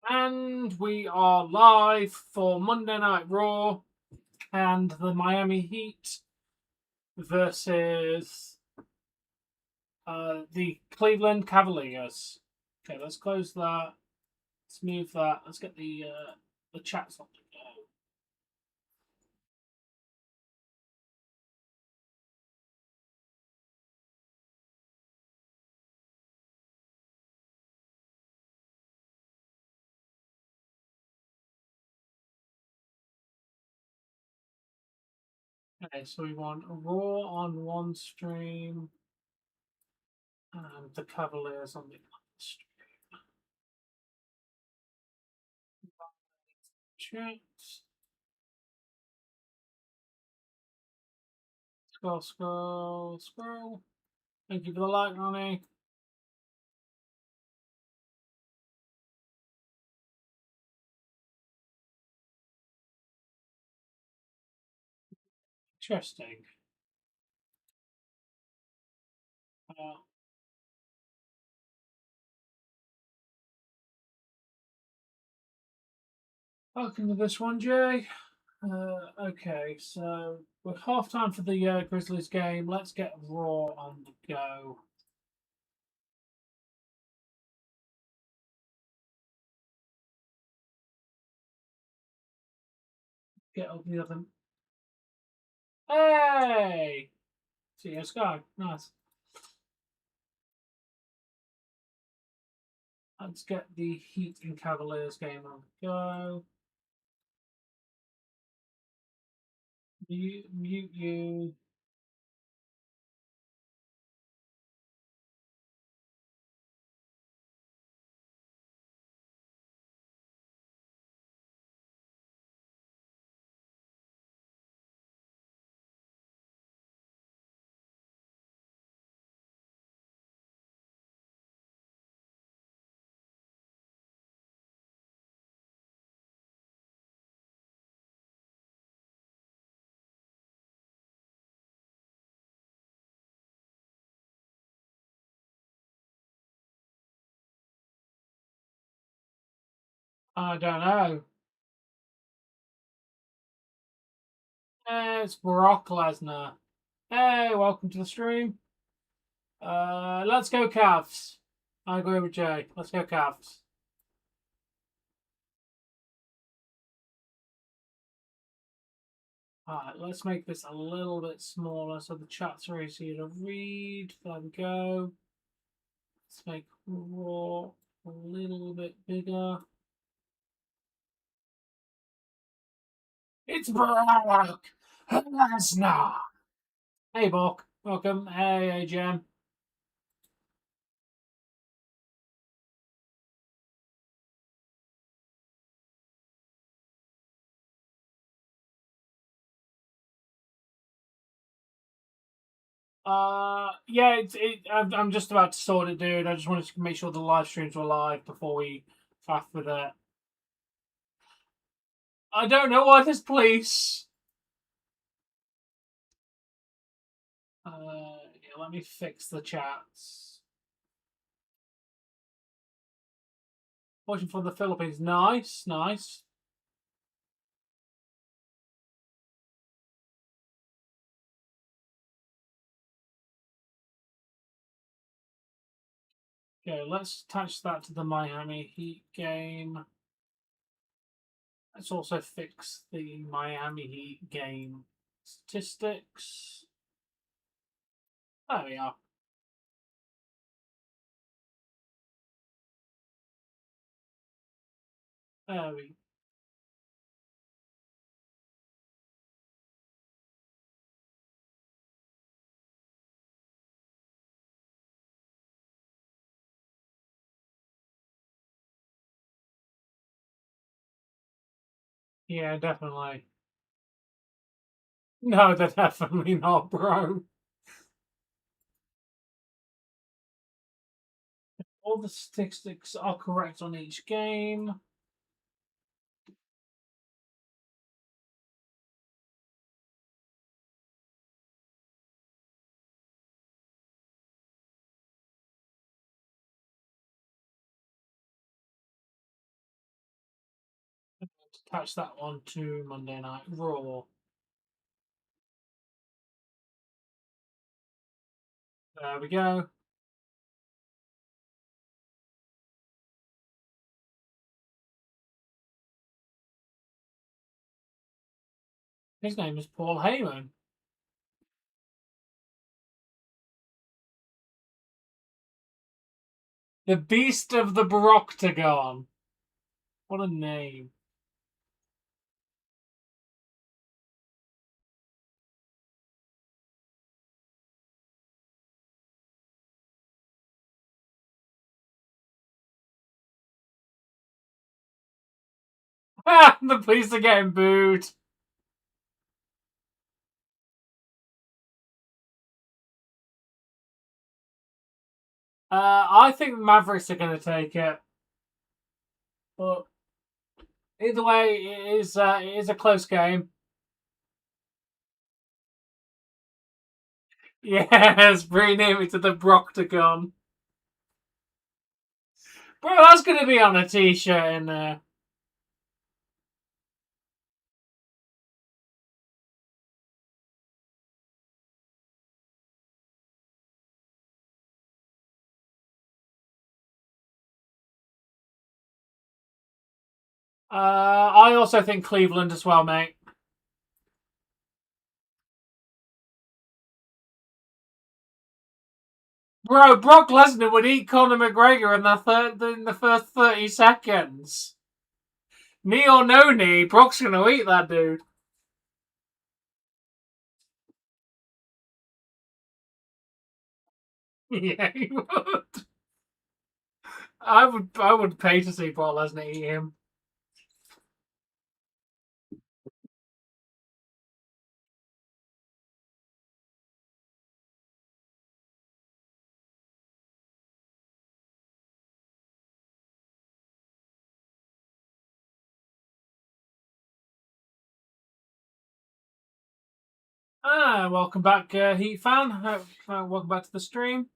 And we are live for Monday Night Raw and the Miami Heat versus the Cleveland Cavaliers. Okay, let's close that. Let's move that. Let's get the chats on to go. Okay, so we want Raw on one stream and the Cavaliers on the other stream. Chats. Scroll, scroll, scroll. Thank you for the like, Ronnie. Interesting. Welcome to this one, Jay. Okay, so we're half time for the Grizzlies game. Let's get Raw on the go. Get up the other. Hey! IYO SKY. Nice. Let's get the Heat and Cavaliers game on the go. Mute you. I don't know. It's Brock Lesnar. Hey, welcome to the stream. Let's go Cavs. I agree with Jay. Let's go Cavs. Alright, let's make this a little bit smaller so the chat's are easier to read. There we go. Let's make Raw a little bit bigger. It's Brock Lesnar. Hey, Brock. Welcome. Hey, Jem. Yeah, I'm just about to sort it, dude. I just wanted to make sure the live streams were live before we faff with it. I don't know why there's police. Yeah, let me fix the chats. Watching from the Philippines. Nice, nice. Okay, let's attach that to the Miami Heat game. Let's also fix the Miami Heat game statistics. There we are. There we. Yeah, definitely. No, they're definitely not, bro. All the statistics are correct on each game. Attach that one to Monday Night Raw. There we go. His name is Paul Heyman. The Beast of the Broctagon. What a name. Ah, the police are getting booed. I think Mavericks are going to take it. But either way, it is a close game. Yes, rename it to the Broctagon. Bro, that's going to be on a t-shirt in there. I also think Cleveland as well, mate. Bro, Brock Lesnar would eat Conor McGregor in the first 30 seconds. Knee or no knee, Brock's going to eat that dude. Yeah, he would. I would pay to see Brock Lesnar eat him. Welcome back, Heat fan. Welcome back to the stream.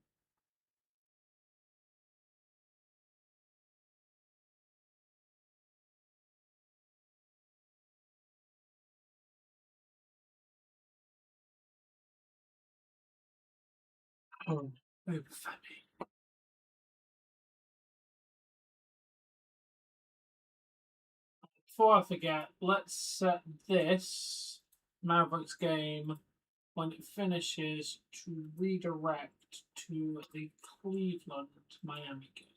Oh, Oba Femi. Before I forget, let's set this Mavericks game when it finishes to redirect to the Cleveland Miami game.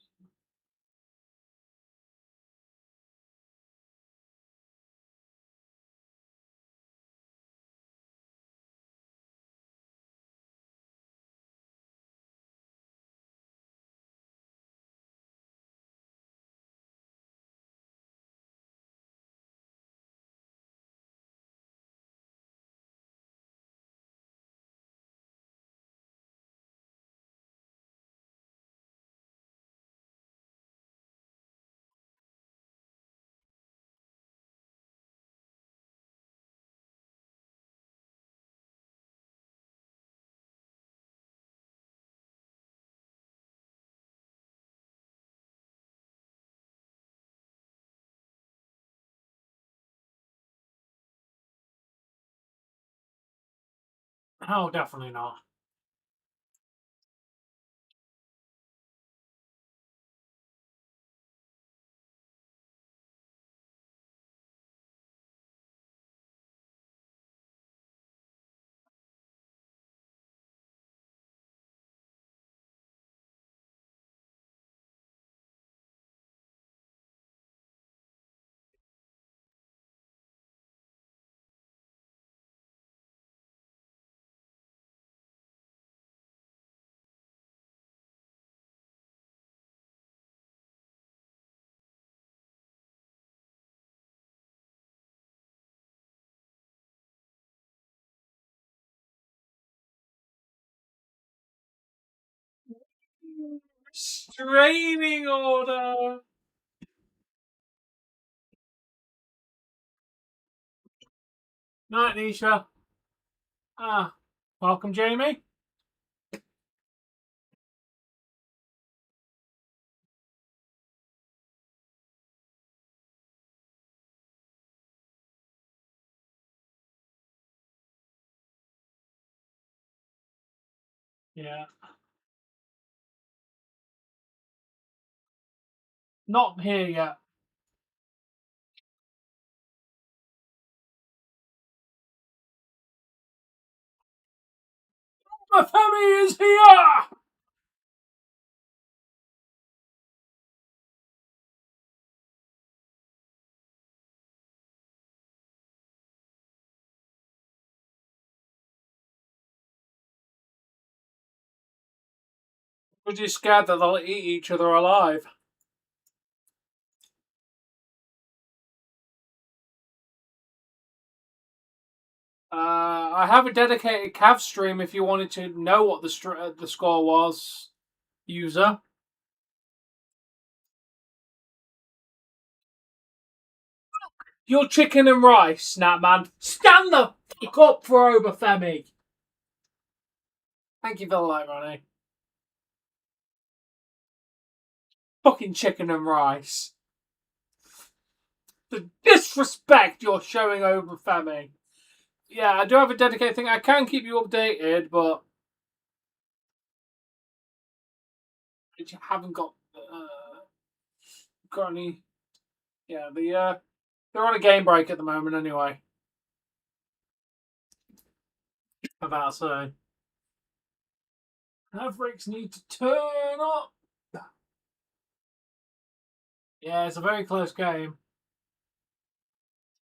Oh, definitely not. Straining order. Night, Nisha. Welcome, Jamie. Yeah. Not here yet. Oba Femi is here! Was you scared that they'll eat each other alive? I have a dedicated Cav stream if you wanted to know what the score was, user. Your chicken and rice, Snapman. Stand the fuck up for Oba Femi. Thank you for the like, Ronnie. Fucking chicken and rice. The disrespect you're showing Oba Femi. Yeah, I do have a dedicated thing. I can keep you updated, but you haven't got any. Yeah, they're on a game break at the moment anyway. About so. Mavericks need to turn up. Yeah, it's a very close game.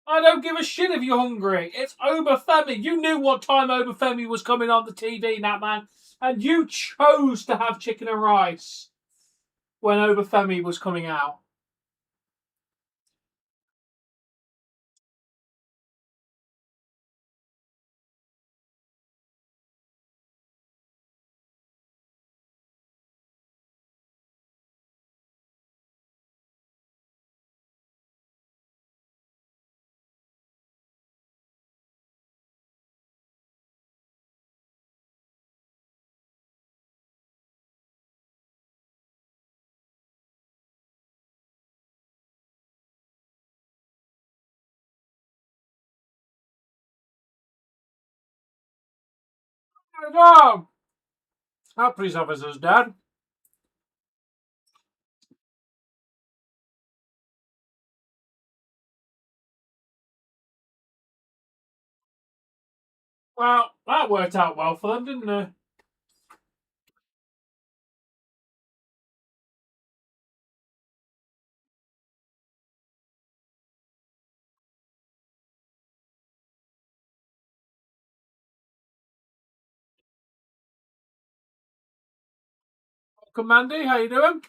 I don't give a shit if you're hungry. It's Oba Femi. You knew what time Oba Femi was coming on the TV, Natman, and you chose to have chicken and rice when Oba Femi was coming out. Oh, our police officer's dead. Well, that worked out well for them, didn't it? Welcome, Mandy. How you doing?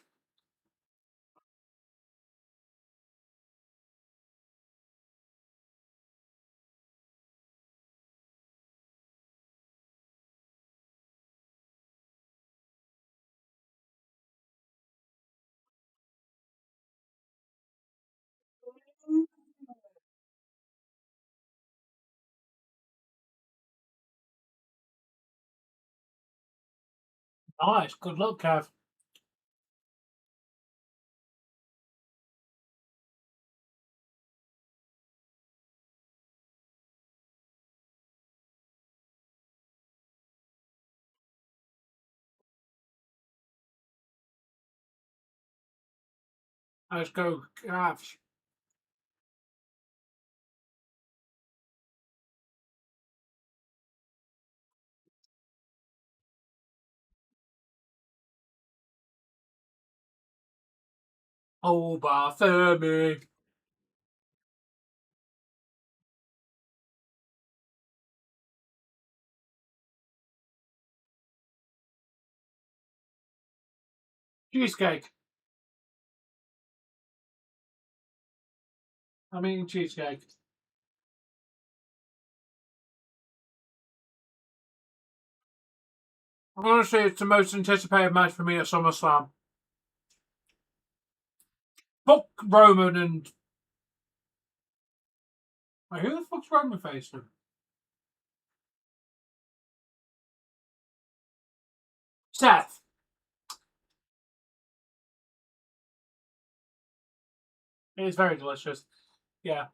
Nice. Good luck, Kev. Let's go, Kev. Oba Femi. Cheesecake. I'm eating cheesecake. Honestly, it's the most anticipated match for me at SummerSlam. Fuck Roman and... Wait, who the fuck's Roman facing? Seth. It is very delicious. Yeah.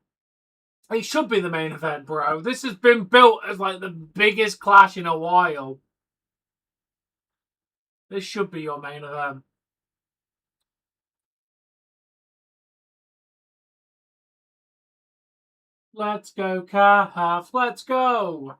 It should be the main event, bro. This has been built as like the biggest clash in a while. This should be your main event. Let's go, Calf. Let's go.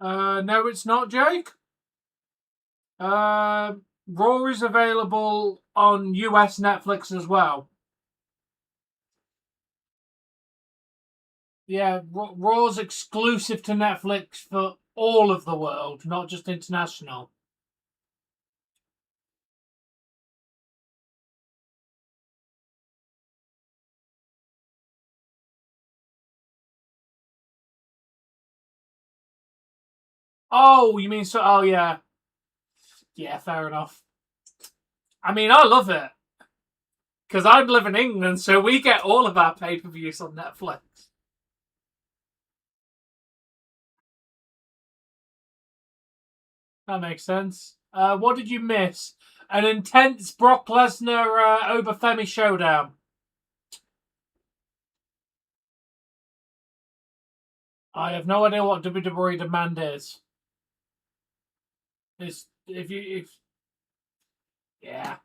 No, it's not, Jake. Raw is available on US Netflix as well. Yeah, Raw's exclusive to Netflix for all of the world, not just international. Oh, you mean so? Oh, yeah. Yeah, fair enough. I mean, I love it. Because I live in England, so we get all of our pay-per-views on Netflix. That makes sense. What did you miss? An intense Brock Lesnar Oba Femi showdown. I have no idea what WWE demand is. It's if yeah.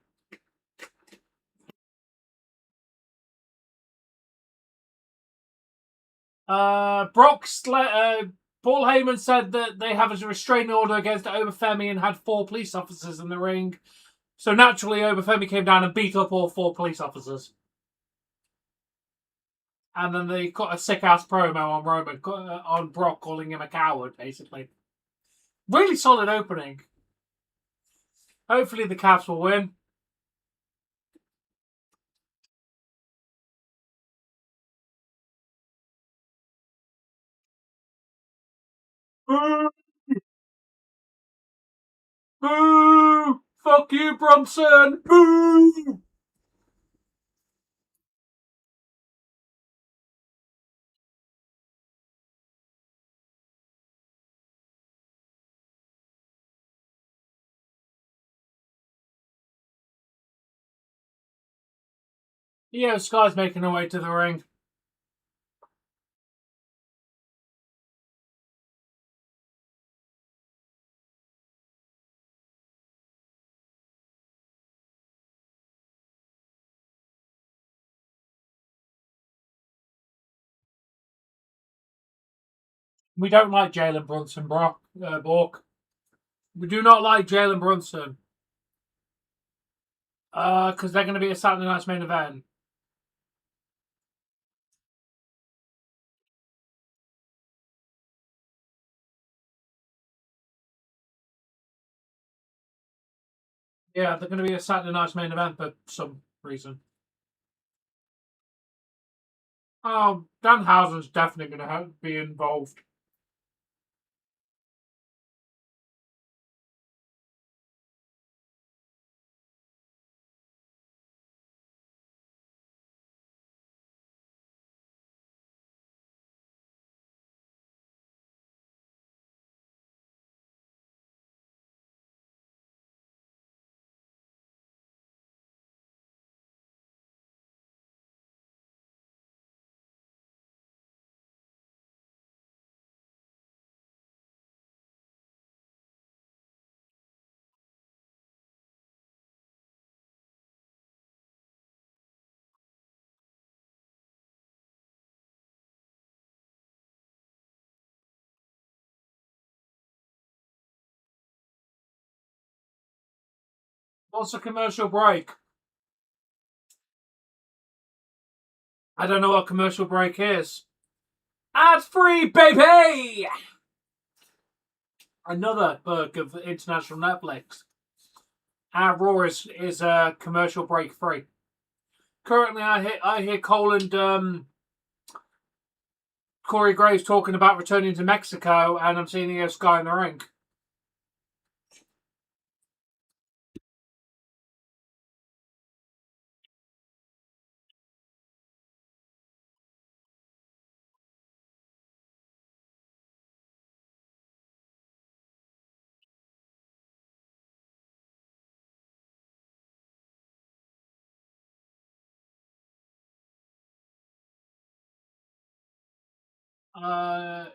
Paul Heyman said that they have a restraining order against Oba Femi and had 4 police officers in the ring. So naturally, Oba Femi came down and beat up all 4 police officers. And then they got a sick ass promo on on Brock, calling him a coward, basically. Really solid opening. Hopefully the Cavs will win. Boo! Boo! Fuck you, Bronson! Boo! IYO SKY's making her way to the ring. We don't like Jalen Brunson, Bork. We do not like Jalen Brunson. Because they're going to be a Saturday night's main event. Yeah, they're going to be a Saturday night's main event for some reason. Oh, Danhausen's definitely going to be involved. What's a commercial break? I don't know what commercial break is. Ad free, baby! Another perk of international Netflix. Our Raw is commercial break free. Currently, I hear Cole and Corey Graves talking about returning to Mexico, and I'm seeing IYO SKY in the ring. Yeah,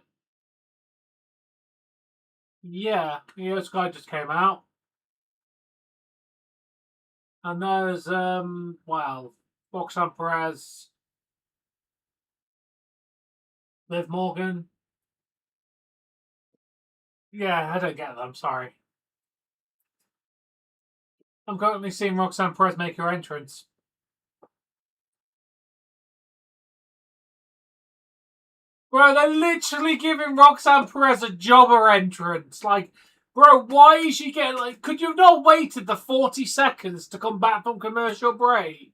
IYO SKY just came out. And there's, well, Roxanne Perez, Liv Morgan. Yeah, I don't get them, sorry. I'm currently seeing Roxanne Perez make her entrance. Bro, they're literally giving Roxanne Perez a jobber entrance. Like, bro, why is she getting, like, could you have not waited the 40 seconds to come back from commercial break?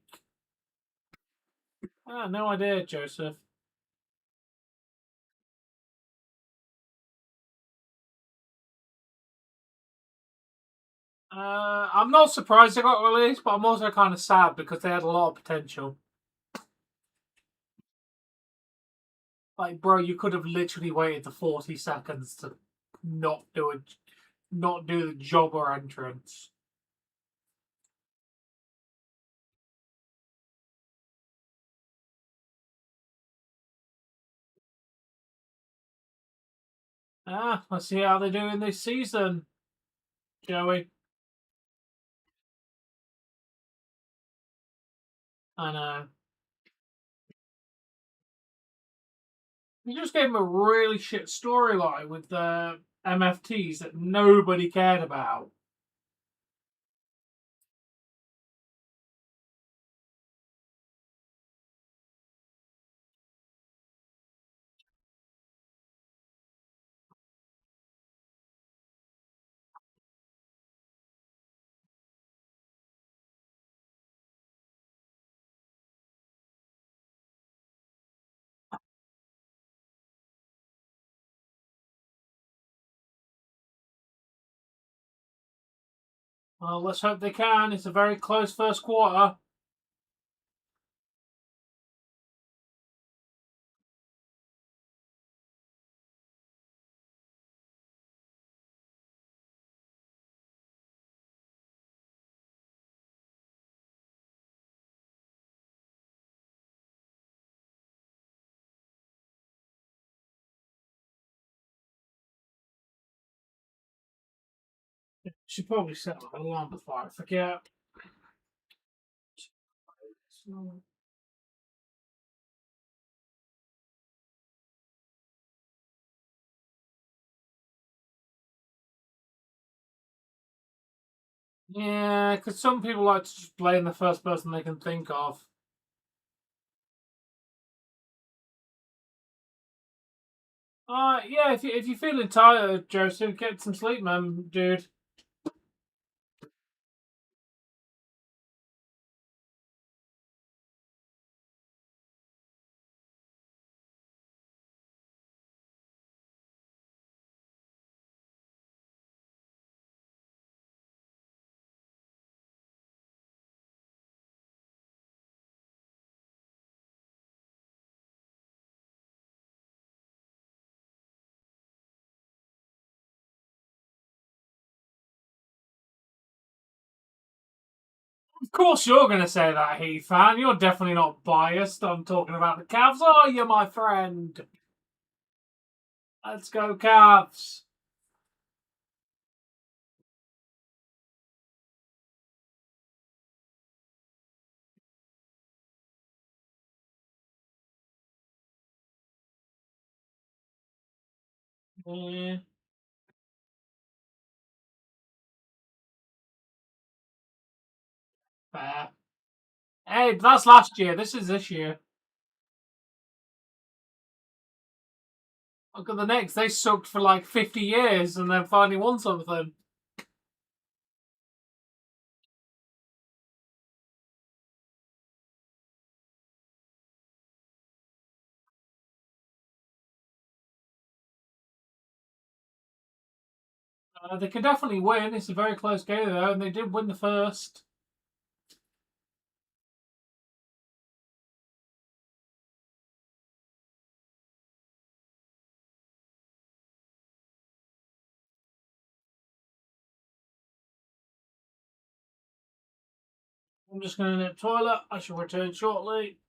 Ah, no idea, Joseph. I'm not surprised they got released, but I'm also kind of sad because they had a lot of potential. Like, bro, you could have literally waited the 40 seconds to not do the jobber entrance. Ah, let's see how they're doing this season, Joey. I know. You just gave him a really shit storyline with the MFTs that nobody cared about. Well, let's hope they can. It's a very close first quarter. Should probably set an alarm before I forget. Yeah, because some people like to just blame the first person they can think of. Yeah, if you're feeling tired, Joseph, get some sleep, man, dude. Of course you're going to say that, Heath fan. You're definitely not biased. I'm talking about the Cavs, are you, my friend? Let's go, Cavs. Yeah, fair. Hey, but that's last year. This is this year. Look at the Knicks. They sucked for like 50 years and then finally won something. They can definitely win. It's a very close game, though, and they did win the first. I'm just going to nip toilet. I shall return shortly.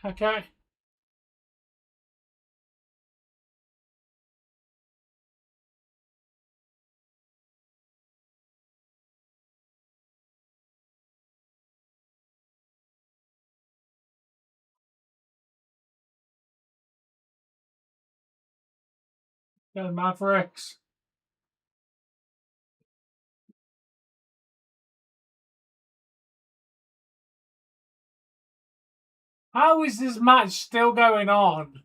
Okay. Go Mavericks. How is this match still going on?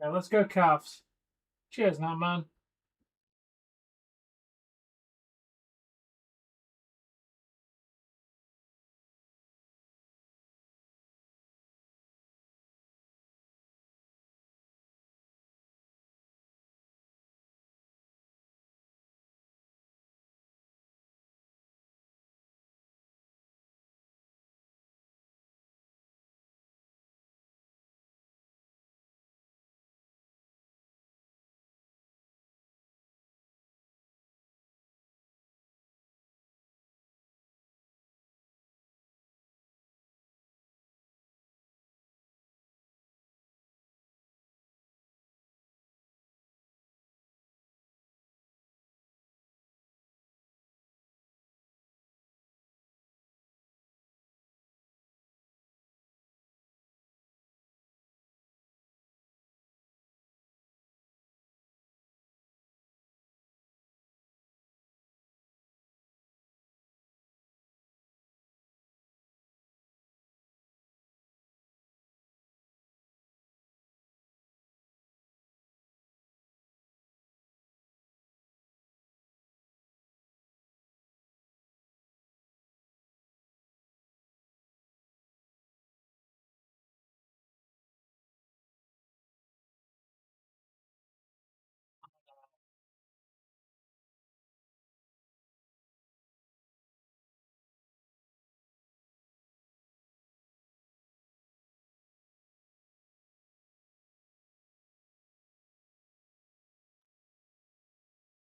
Yeah, let's go Cavs. Cheers now, man.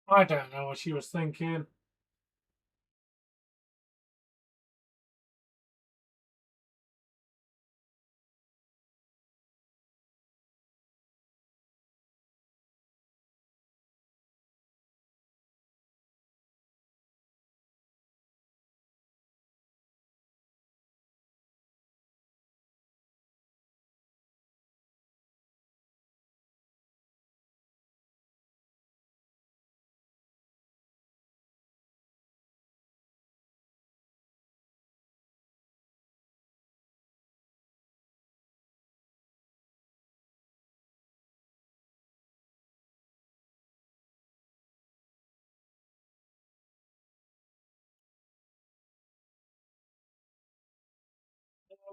I don't know what she was thinking.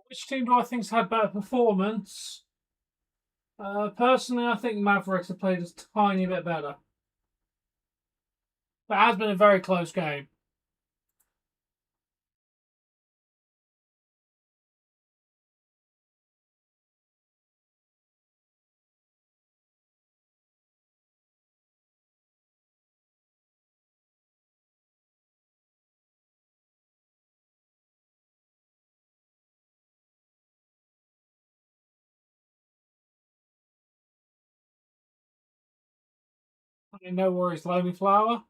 Which team do I think's had better performance? Personally, I think Mavericks have played a tiny bit better. But it has been a very close game. I mean, no worries, Loamy Flower.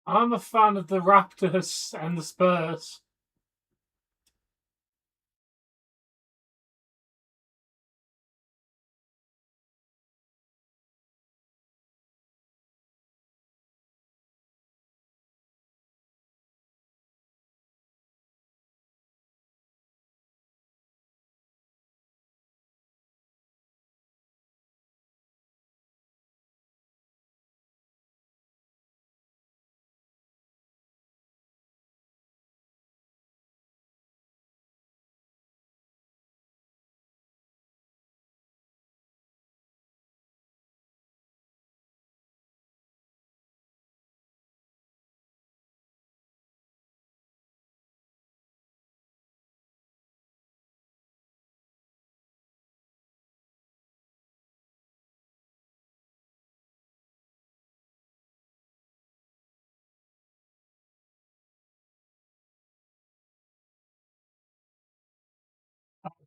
I'm a fan of the Raptors and the Spurs.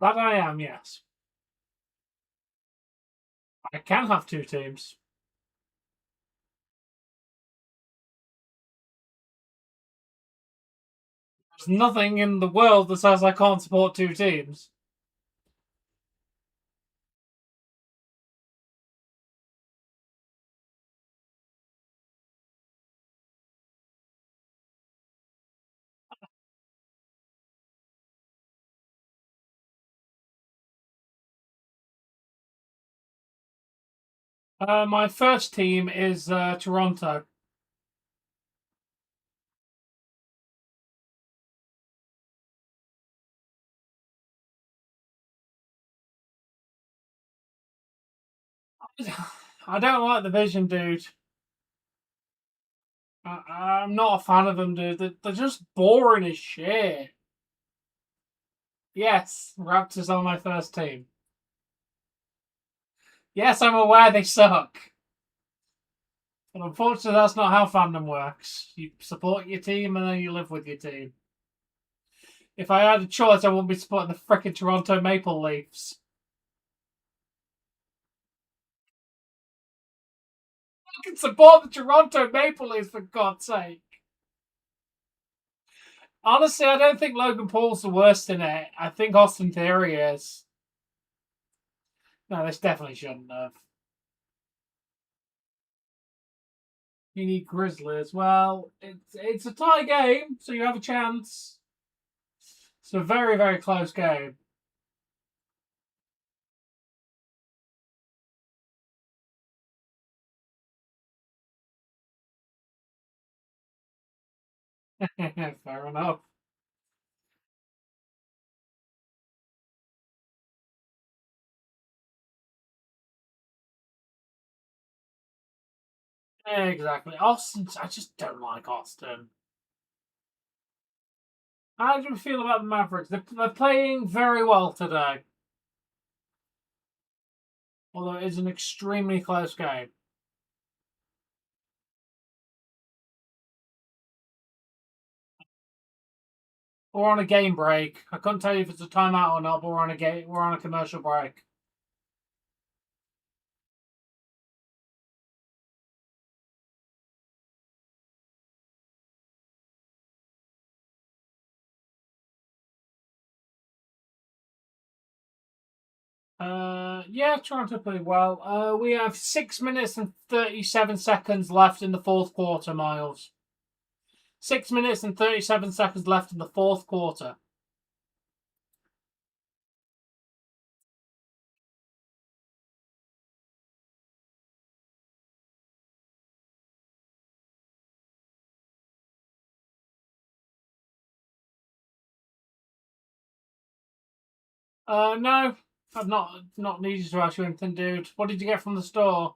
That I am, yes. I can have two teams. There's nothing in the world that says I can't support two teams. My first team is Toronto. I don't like the Vision, dude. I'm not a fan of them, dude. They're just boring as shit. Yes, Raptors are my first team. Yes, I'm aware they suck. But unfortunately, that's not how fandom works. You support your team and then you live with your team. If I had a choice, I wouldn't be supporting the frickin' Toronto Maple Leafs. I can support the Toronto Maple Leafs, for God's sake. Honestly, I don't think Logan Paul's the worst in it. I think Austin Theory is. No, this definitely shouldn't have. You need Grizzlies. Well, it's a tie game, so you have a chance. It's a very, very close game. Fair enough. Exactly. Austin, I just don't like Austin. How do you feel about the Mavericks? They're playing very well today, although it is an extremely close game. We're on a game break. I couldn't tell you if it's a timeout or not, but we're on a game. We're on a commercial break. Yeah, Toronto played well. We have 6 minutes and 37 seconds left in the fourth quarter, Miles. 6 minutes and 37 seconds left in the fourth quarter. No, I've not needed to ask you anything, dude. What did you get from the store?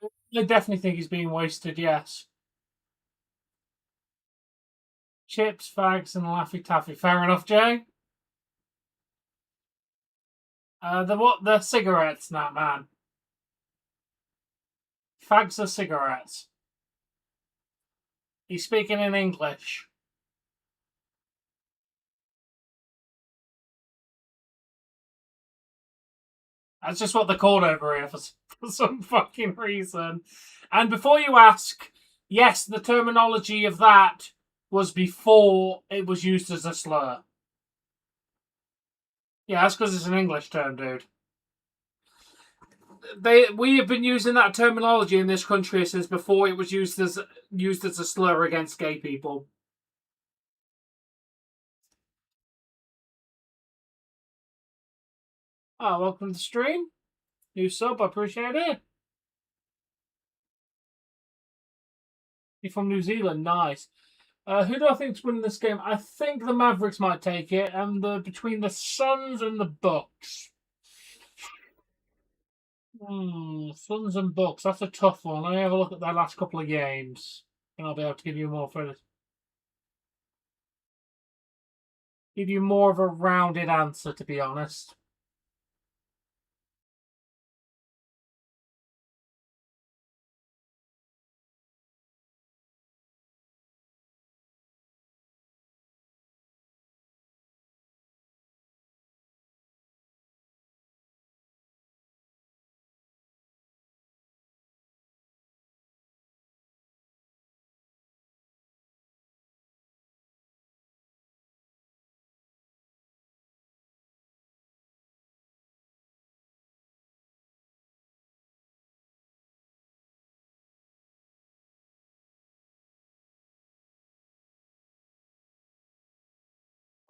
I definitely think he's being wasted, yes. Chips, fags, and Laffy Taffy. Fair enough, Jay. The cigarettes, that man. Fags are cigarettes. He's speaking in English. That's just what they're called over here for some fucking reason. And before you ask, yes, the terminology of that was before it was used as a slur. Yeah, that's because it's an English term, dude. We have been using that terminology in this country since before it was used as a slur against gay people. Oh, welcome to the stream. New sub, I appreciate it. You're from New Zealand, nice. Who do I think's winning this game? I think the Mavericks might take it, and between the Suns and the Bucks. Suns and Bucks. That's a tough one. Let me have a look at their last couple of games, and I'll be able to give you more of a rounded answer, to be honest.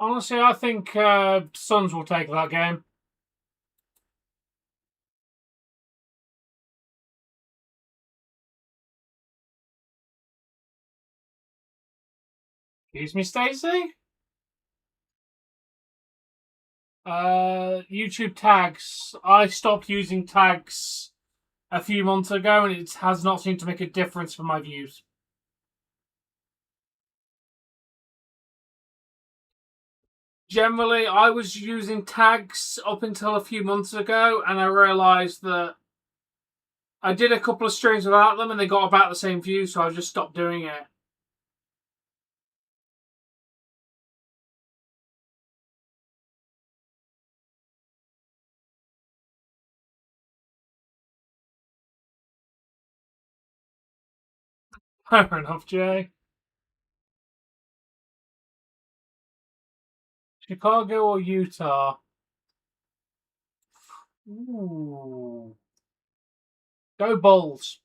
Honestly, I think Suns will take that game. Excuse me, Stacey? YouTube tags. I stopped using tags a few months ago, and it has not seemed to make a difference for my views. Generally, I was using tags up until a few months ago, and I realised that I did a couple of streams without them, and they got about the same views, so I just stopped doing it. Fair enough, Jay. Chicago or Utah? Ooh. Go Bulls.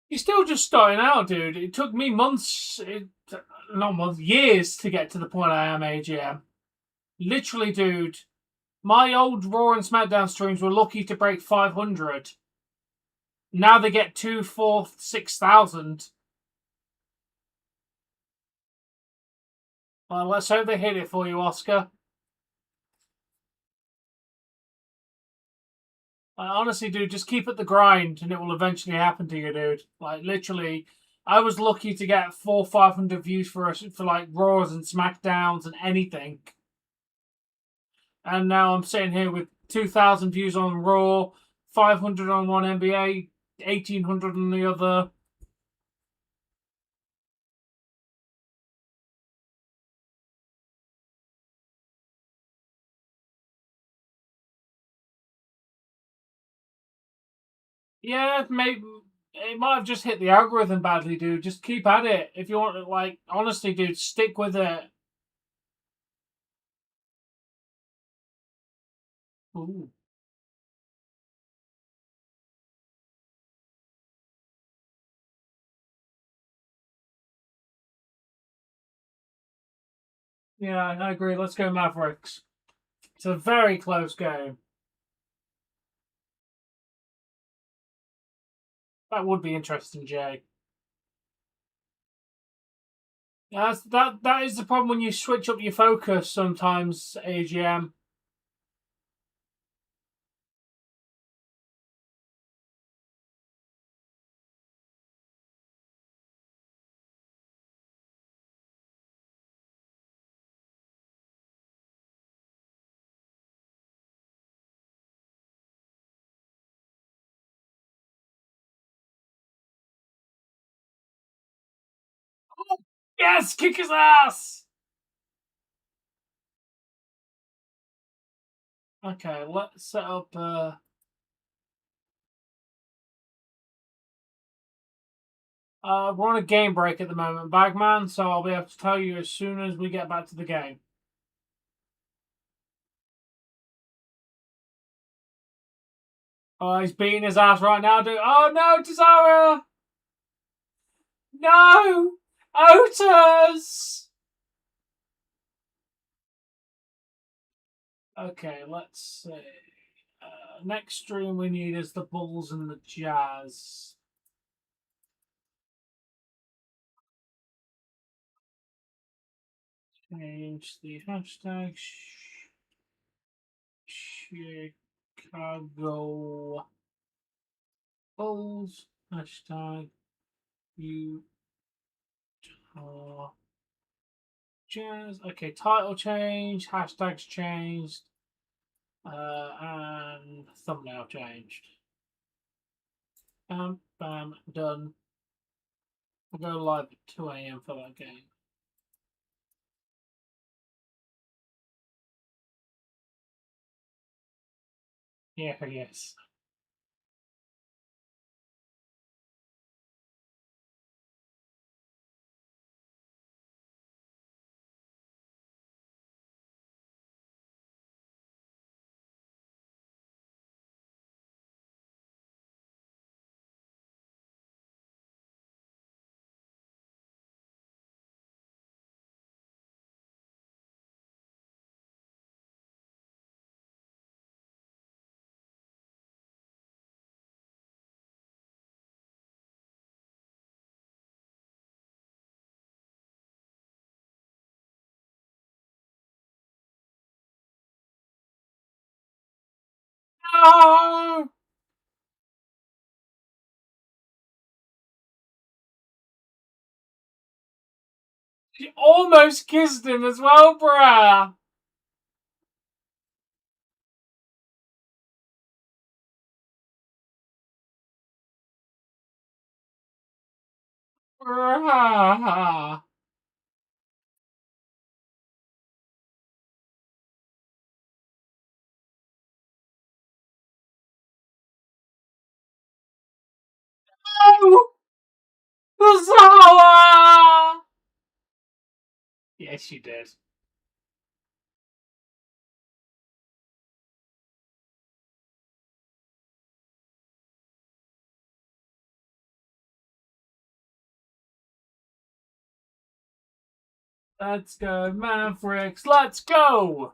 You're still just starting out, dude. It took me years to get to the point I am AGM. Literally, dude. My old Raw and SmackDown streams were lucky to break 500. Now they get 2, 4, 6,000. Well, let's hope they hit it for you, Oscar. Honestly, dude, just keep at the grind and it will eventually happen to you, dude. Like, literally, I was lucky to get 400, 500 views for like Raws and SmackDowns and anything. And now I'm sitting here with 2,000 views on Raw, 500 on one NBA, 1,800 on the other. Yeah, maybe it might have just hit the algorithm badly, dude. Just keep at it. If you want to, like, honestly, dude, stick with it. Ooh. Yeah, I agree. Let's go Mavericks. It's a very close game. That would be interesting, Jay. That is the problem when you switch up your focus sometimes, AGM. Yes, kick his ass! Okay, let's set up. We're on a game break at the moment, Bagman, so I'll be able to tell you as soon as we get back to the game. Oh, he's beating his ass right now, dude. Oh no, Cesaro! No! Otis! Okay, let's see. Next stream we need is the Bulls and the Jazz. Change the hashtag. Chicago Bulls. Hashtag Utah Jazz. Okay, title change. Hashtags changed. And thumbnail changed. Bam, bam, done. We'll go live at 2 a.m. for that game. Yeah, yes. No! She almost kissed him as well, bruh. Bruh. No! Zawa! Yes, she did. Let's go, Mavericks. Let's go!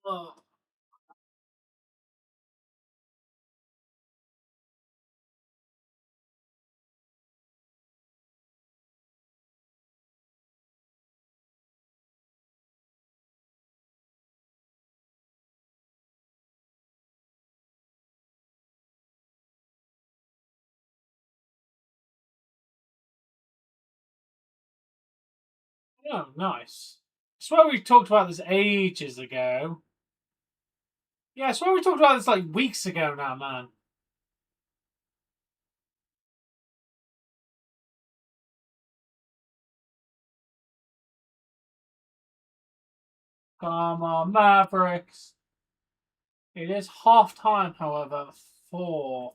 Oh. Oh, nice. I swear we talked about this ages ago. Yeah, I swear we talked about this like weeks ago now, man. Come on, Mavericks. It is half time, however, for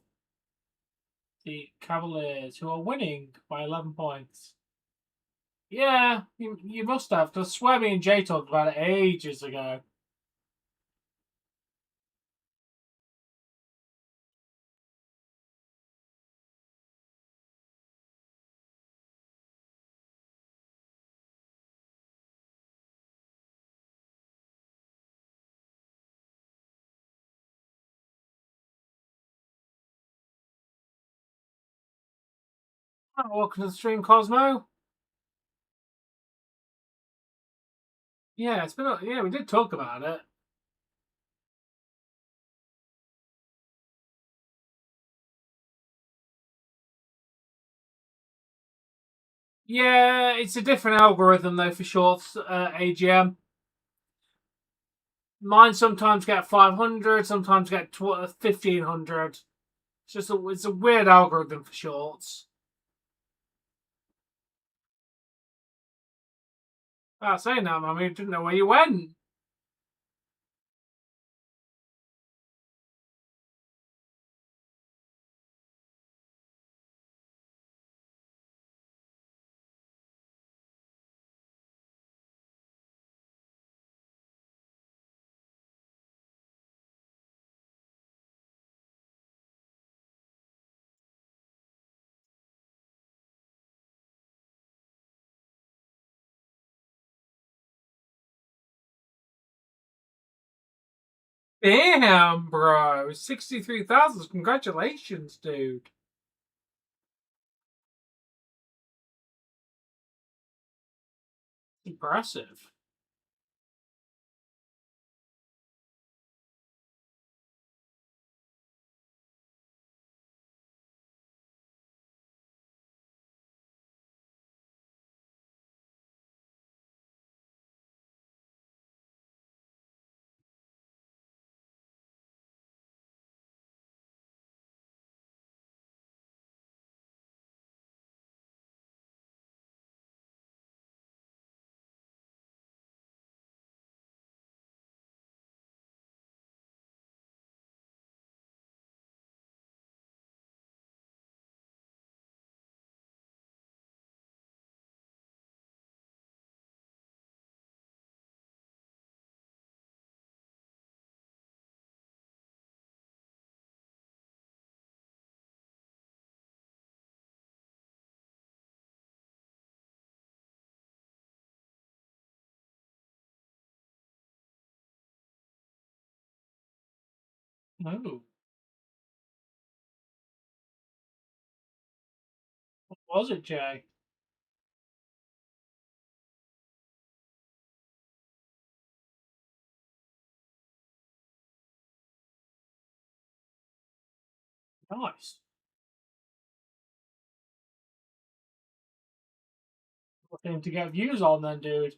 the Cavaliers, who are winning by 11 points. Yeah, you must have, because I swear me and Jay talked about it ages ago. Oh, welcome to the stream, Cosmo. Yeah, it's been. Yeah, we did talk about it. Yeah, it's a different algorithm though for shorts. AGM. Mine sometimes get 500, sometimes get 1500. It's a weird algorithm for shorts. I saying that, man, I didn't know where you went. Damn, bro. 63,000. Congratulations, dude. Impressive. Oh, what was it, Jay? Nice. What thing to get views on then, dude?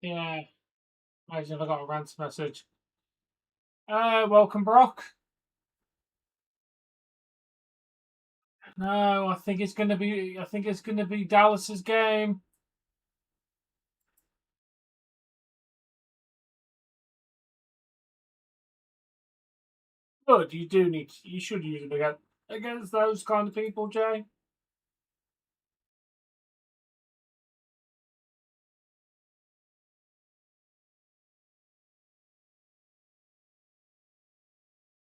Yeah. Imagine if I got a rant message. Welcome, Brock. No, I think it's gonna be. I think it's gonna be Dallas's game. Good. You do need. You should use it against those kind of people, Jay.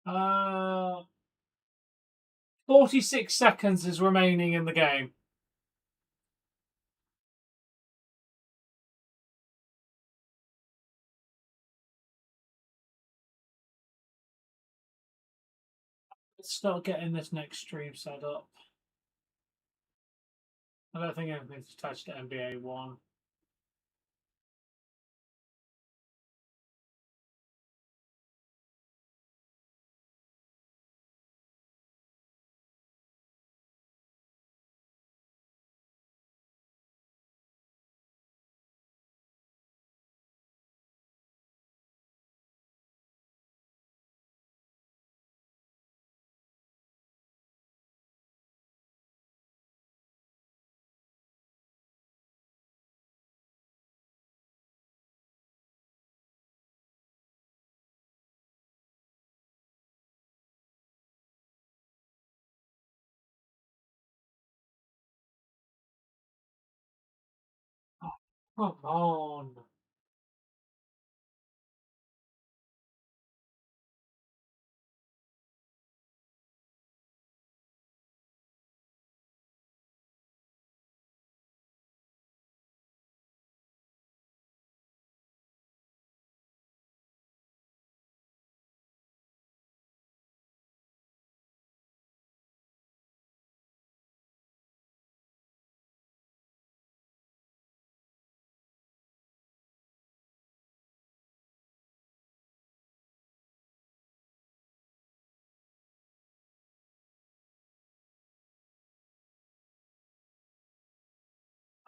Uh, 46 seconds is remaining in the game. Let's start getting this next stream set up. I don't think anything's attached to NBA 1. Oh, come on.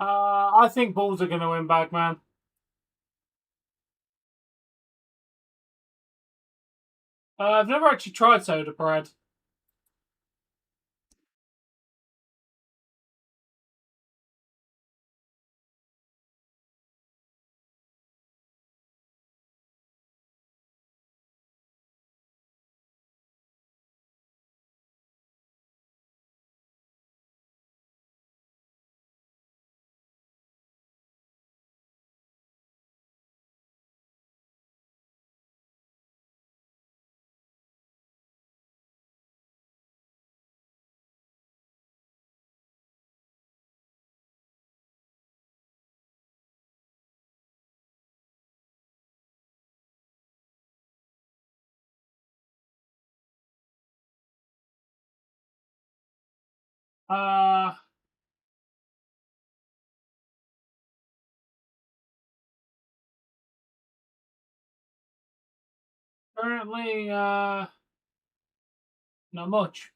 I think Bulls are going to win back, man. I've never actually tried soda bread. Uh, Currently, not much.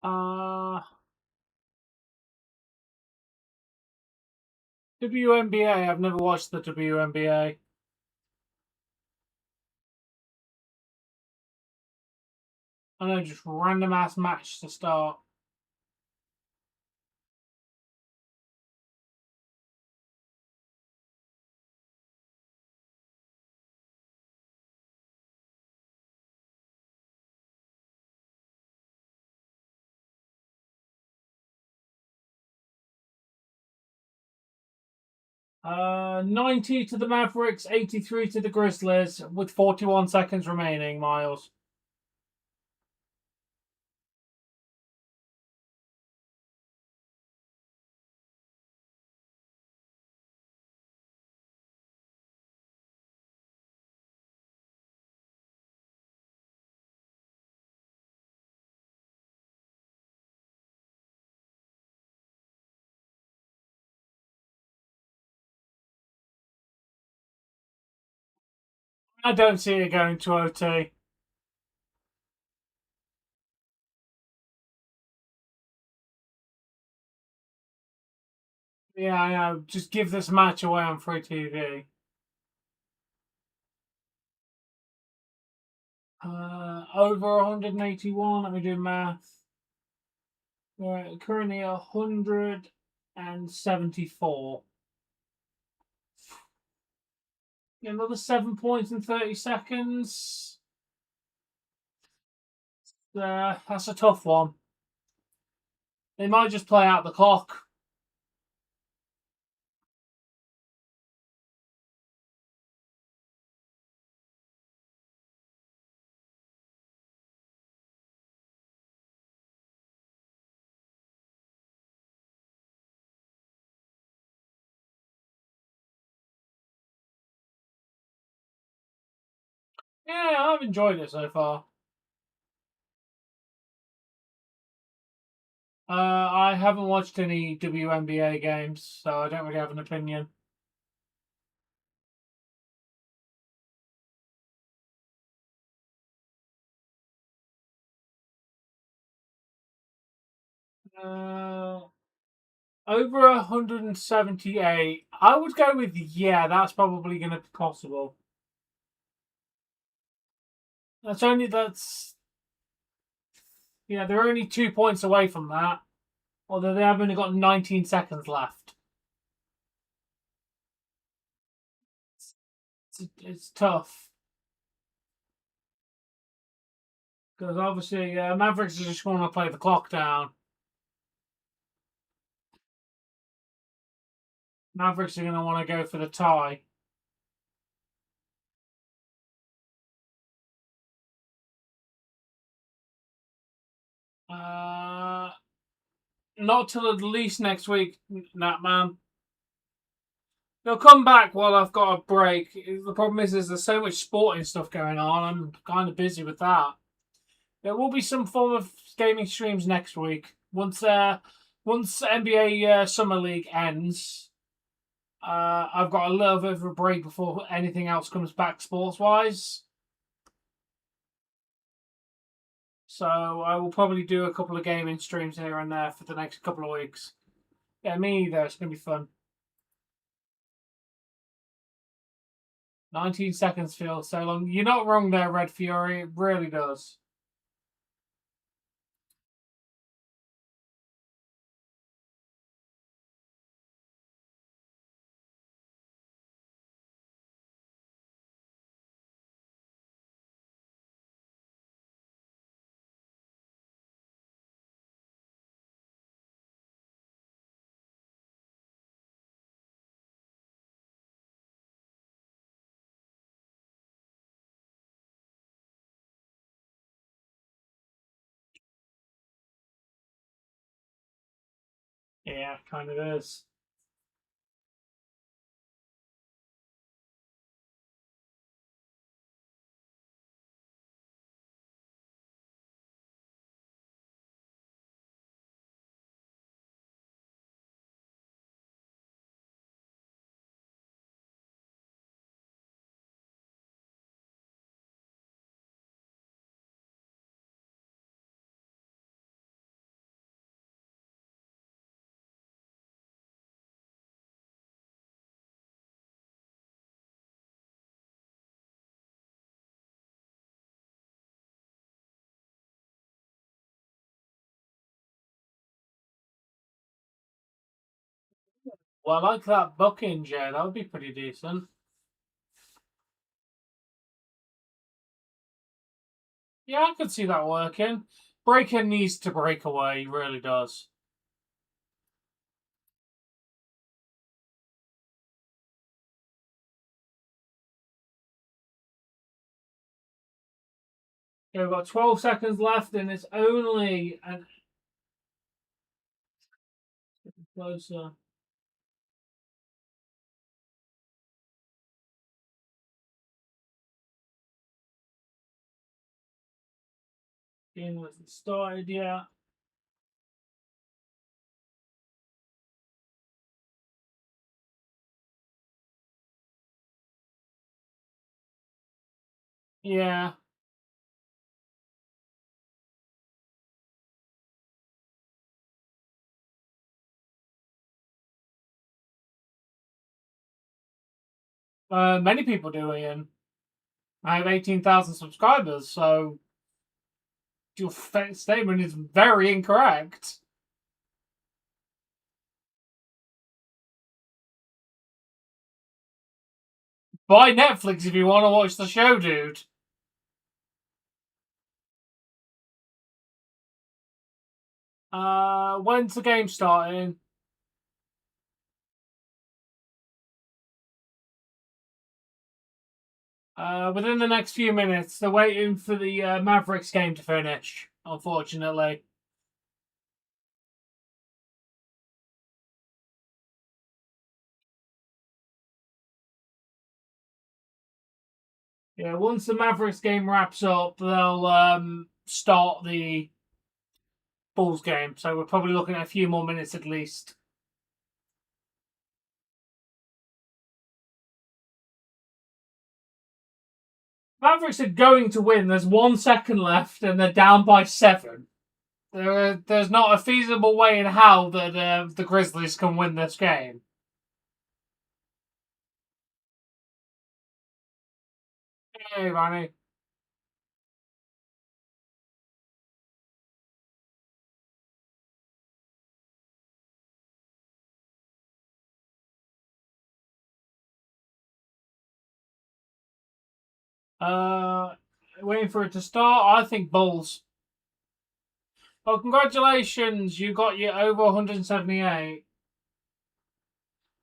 Uh, WNBA. I've never watched the WNBA. I know, just random ass match to start. 90 to the Mavericks, 83 to the Grizzlies, with 41 seconds remaining, Miles. I don't see it going to OT. Yeah, I know. Just give this match away on free TV. Over 181. Let me do math. We're currently 174. Another 7 points in 30 seconds. That's a tough one. They might just play out the clock. Yeah, I've enjoyed it so far. I haven't watched any WNBA games, so I don't really have an opinion. Uh, Over 178. I would go with yeah, that's probably going to be possible. That's they're only 2 points away from that. Although they have only got 19 seconds left. it's tough. Because obviously Mavericks are just going to play the clock down. Mavericks are going to want to go for the tie. Not till at least next week, Nat Man. They'll come back while I've got a break. The problem is there's so much sporting stuff going on. I'm kind of busy with that. There will be some form of gaming streams next week. Once NBA Summer League ends, I've got a little bit of a break before anything else comes back sports-wise. So I will probably do a couple of gaming streams here and there for the next couple of weeks. Yeah, me either. It's going to be fun. 19 seconds feels so long. You're not wrong there, Red Fury. It really does. Yeah, kind of is. Well, I like that booking, Jay. That would be pretty decent. Yeah, I could see that working. Breaker needs to break away. He really does. Okay, we've got 12 seconds left, and it's only an closer. Game wasn't started yet. Yeah. Many people do, Ian. I have 18,000 subscribers, so your statement is very incorrect. Buy Netflix if you want to watch the show, dude. When's the game starting? Within the next few minutes. They're waiting for the Mavericks game to finish, unfortunately. Yeah, once the Mavericks game wraps up, they'll start the Bulls game. So we're probably looking at a few more minutes at least. Mavericks are going to win. There's 1 second left, and they're down by 7. There's not a feasible way in how that the Grizzlies can win this game. Hey, Ronnie. Waiting for it to start. I think Bulls. Well, congratulations, you got your over 178.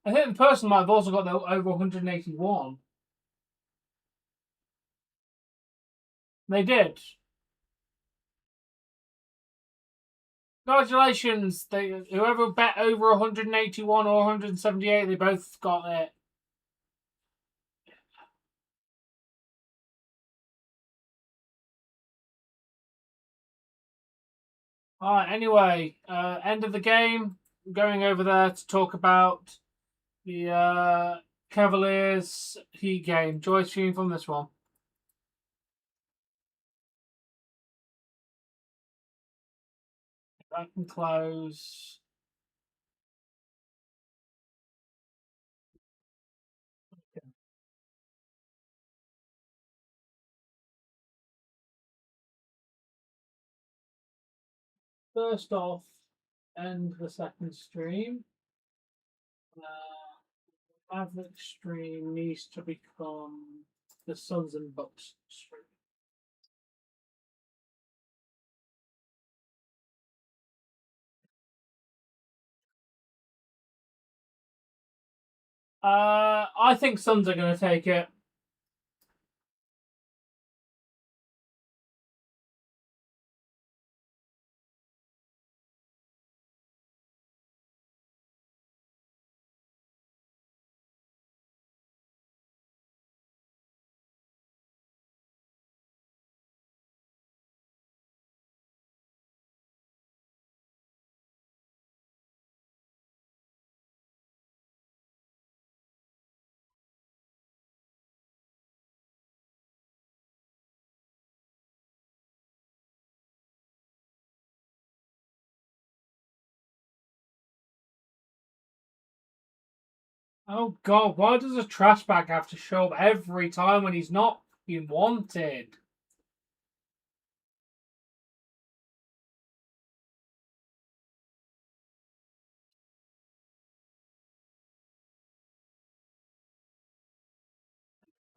I think the person might have also got the over 181. They did. Congratulations, whoever bet over 181 or 178, they both got it. Alright, anyway, end of the game. Going over there to talk about the Cavaliers Heat game. Joyce feeling from this one. That can close. First off, end the second stream. Maverick stream needs to become the Suns and Bucks stream. I think Suns are going to take it. Oh God, why does a trash bag have to show up every time when he's not being wanted?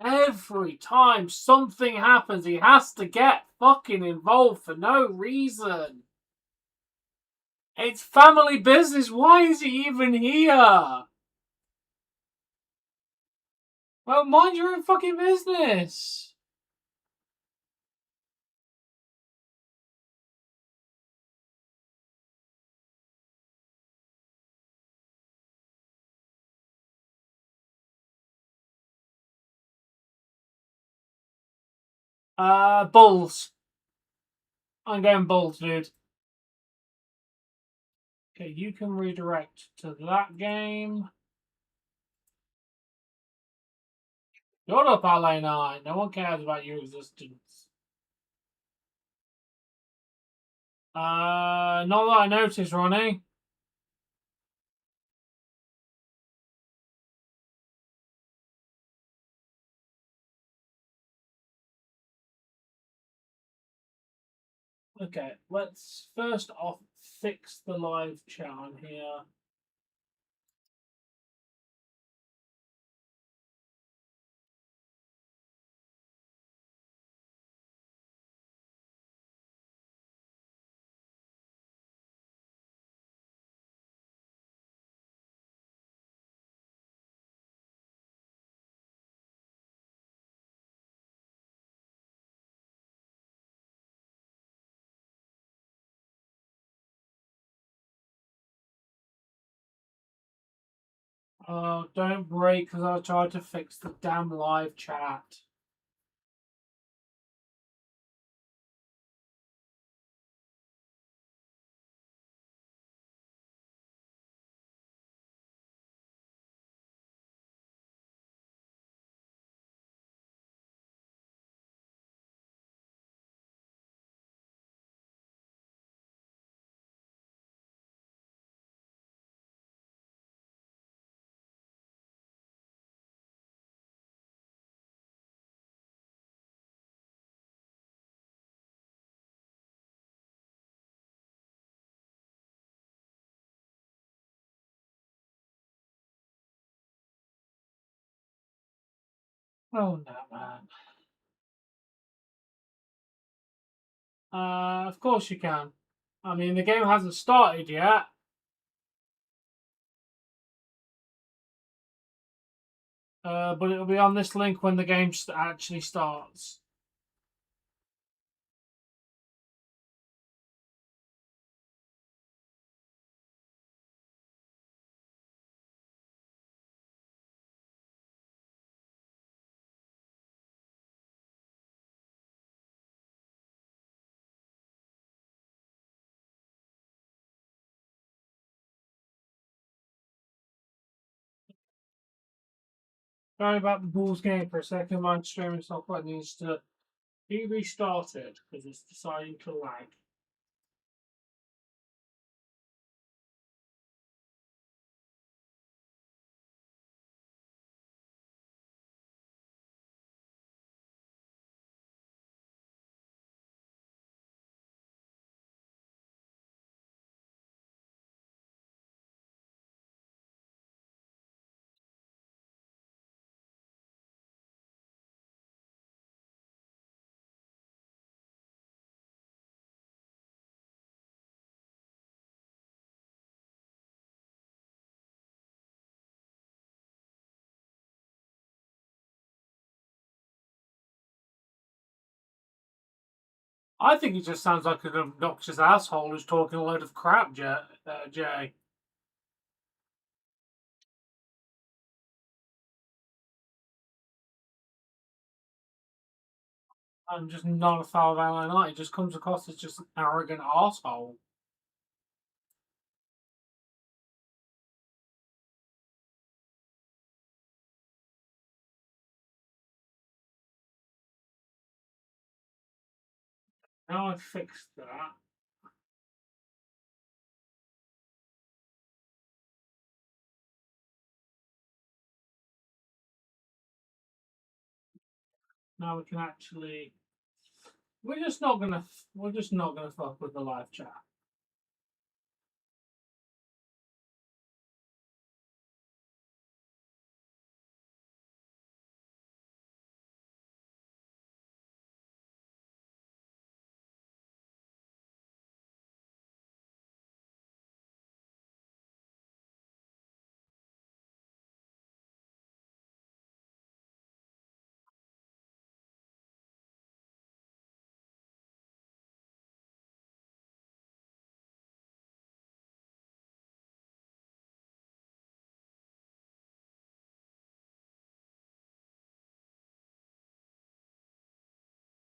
Every time something happens, he has to get fucking involved for no reason. It's family business. Why is he even here? Well, mind your own fucking business. Bulls. I'm going Bulls, dude. Okay, you can redirect to that game. Shut up, LA Knight. No one cares about your existence. Not that I noticed, Ronnie. Okay, let's first off fix the live chat on here. Oh, don't break because I tried to fix the damn live chat. Oh no, man. Of course you can. I mean, the game hasn't started yet. But it'll be on this link when the game actually starts. Sorry about the Bulls game for a second. My streaming software needs to be restarted because it's deciding to lag. I think he just sounds like an obnoxious asshole who's talking a load of crap, Jay. I'm just not a fan of LA Knight. He just comes across as just an arrogant asshole. Now I've fixed that. Now we can actually. We're just not gonna. We're just not gonna fuck with the live chat.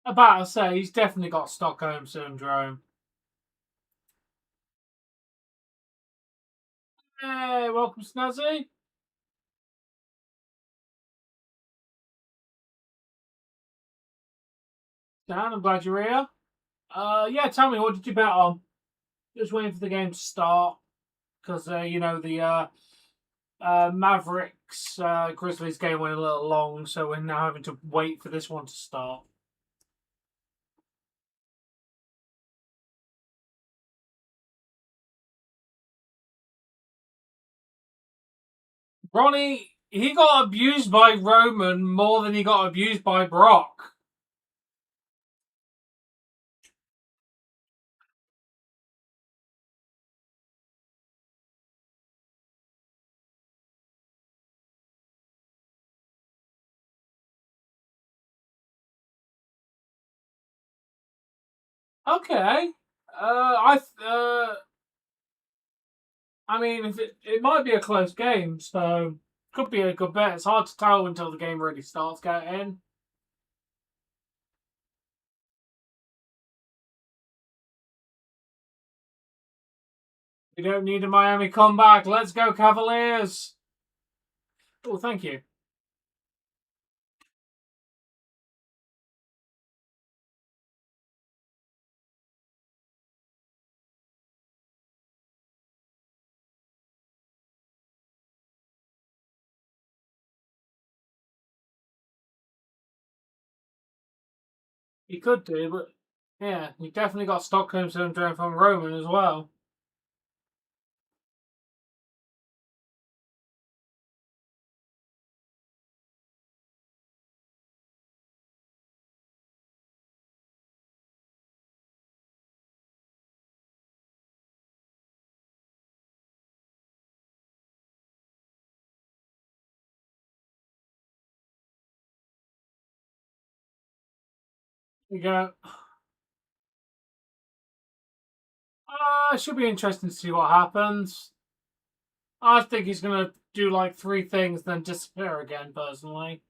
About to say he's definitely got Stockholm syndrome. Hey, welcome, Snazzy. Dan, I'm glad you're here. Yeah, tell me, what did you bet on? Just waiting for the game to start because the Mavericks Grizzlies game went a little long, so we're now having to wait for this one to start. Ronnie, he got abused by Roman more than he got abused by Brock. Okay. I mean, if it might be a close game, so could be a good bet. It's hard to tell until the game really starts getting. We don't need a Miami comeback. Let's go, Cavaliers. Oh, thank you. He could do, but yeah, he definitely got Stockholm syndrome from Roman as well. You go. It should be interesting to see what happens. I think he's gonna do like 3 things, then disappear again. Personally,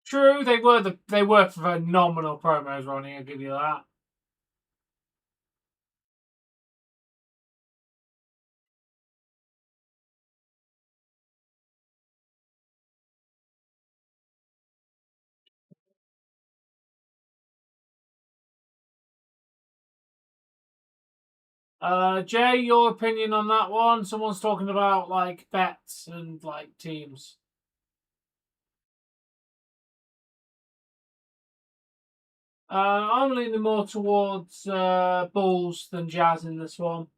true, they were phenomenal promos, Ronnie. I'll give you that. Jay, your opinion on that one? Someone's talking about like bets and like teams. I'm leaning more towards Bulls than Jazz in this one.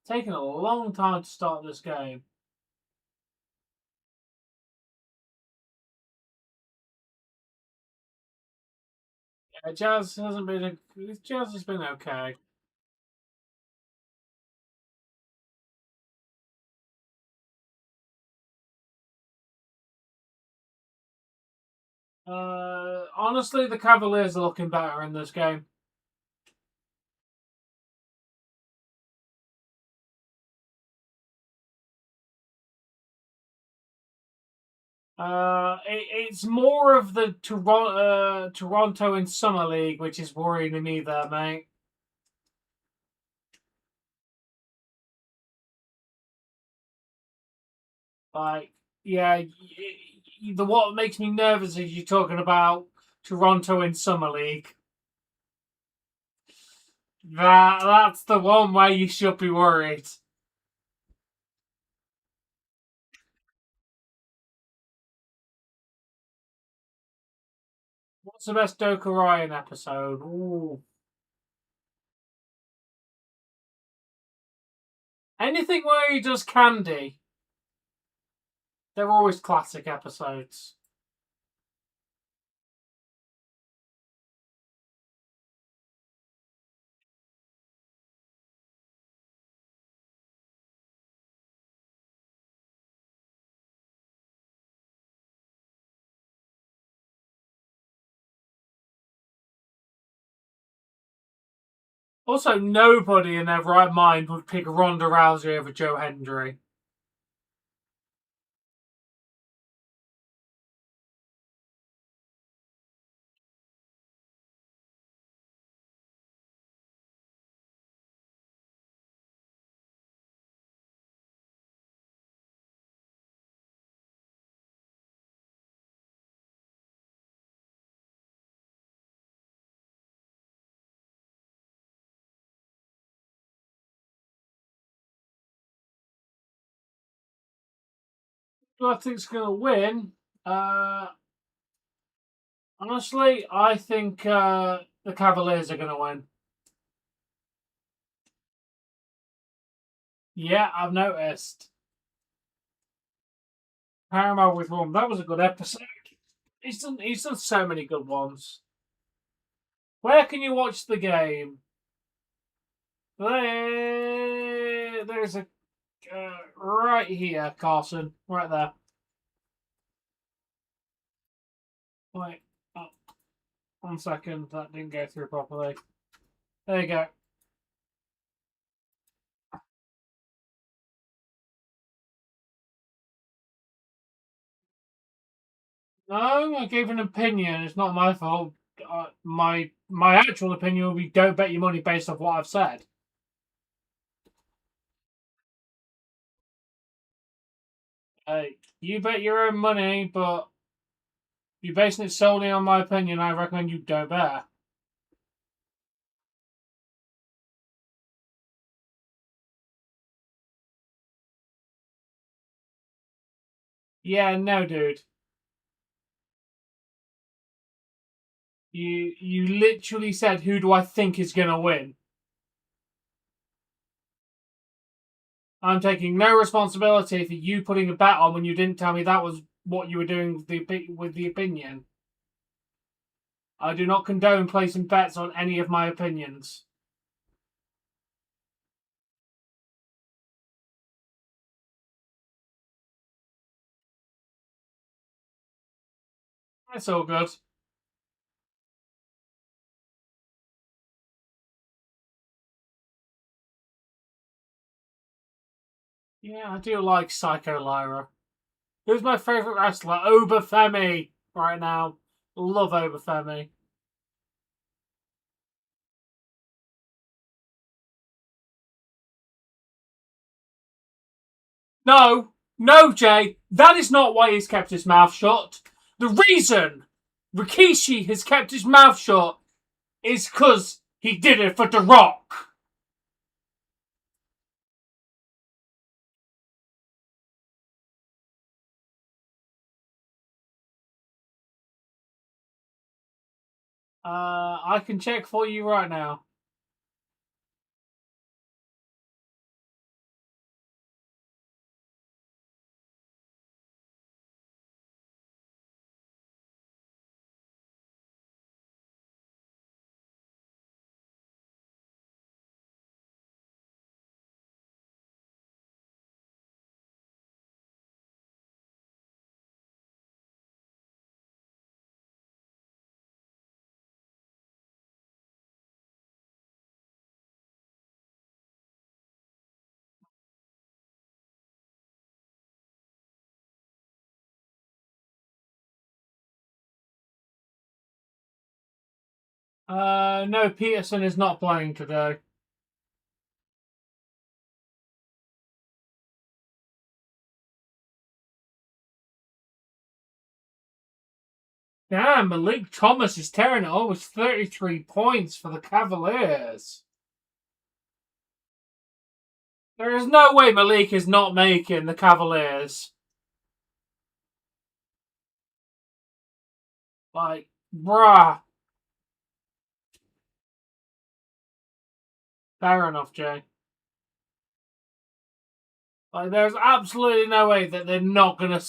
Taking a long time to start this game. Yeah, Jazz has been okay. Honestly, the Cavaliers are looking better in this game. It's more of the Toronto in Summer League, which is worrying me there, mate. Like, yeah, the what makes me nervous is you're talking about Toronto in Summer League. That's the one where you should be worried. What's the best Doka Ryan episode? Ooh. Anything where he does candy. They're always classic episodes. Also, nobody in their right mind would pick Ronda Rousey over Joe Hendry. Who I think's going to win? Uh, Honestly, I think the Cavaliers are going to win. Yeah, I've noticed. Paramount with Rum. That was a good episode. He's done so many good ones. Where can you watch the game? There's a right here, Carson, right there. Wait, oh, 1 second, that didn't go through properly. There you go. No, I gave an opinion. It's not my fault. My actual opinion will be don't bet your money based off what I've said. You bet your own money, but you're basing it solely on my opinion. I recommend you don't bet. Yeah, no, dude. You literally said, "Who do I think is gonna win?" I'm taking no responsibility for you putting a bet on when you didn't tell me that was what you were doing with the opinion. I do not condone placing bets on any of my opinions. That's all good. Yeah, I do like Psycho Lyra. Who's my favourite wrestler? Oba Femi right now. Love Oba Femi. No, no, Jay. That is not why he's kept his mouth shut. The reason Rikishi has kept his mouth shut is because he did it for The Rock. I can check for you right now. No, Peterson is not playing today. Damn, Malik Thomas is tearing it almost 33 points for the Cavaliers. There is no way Malik is not making the Cavaliers. Like, bruh. Fair enough, Jay. Like, there's absolutely no way that they're not gonna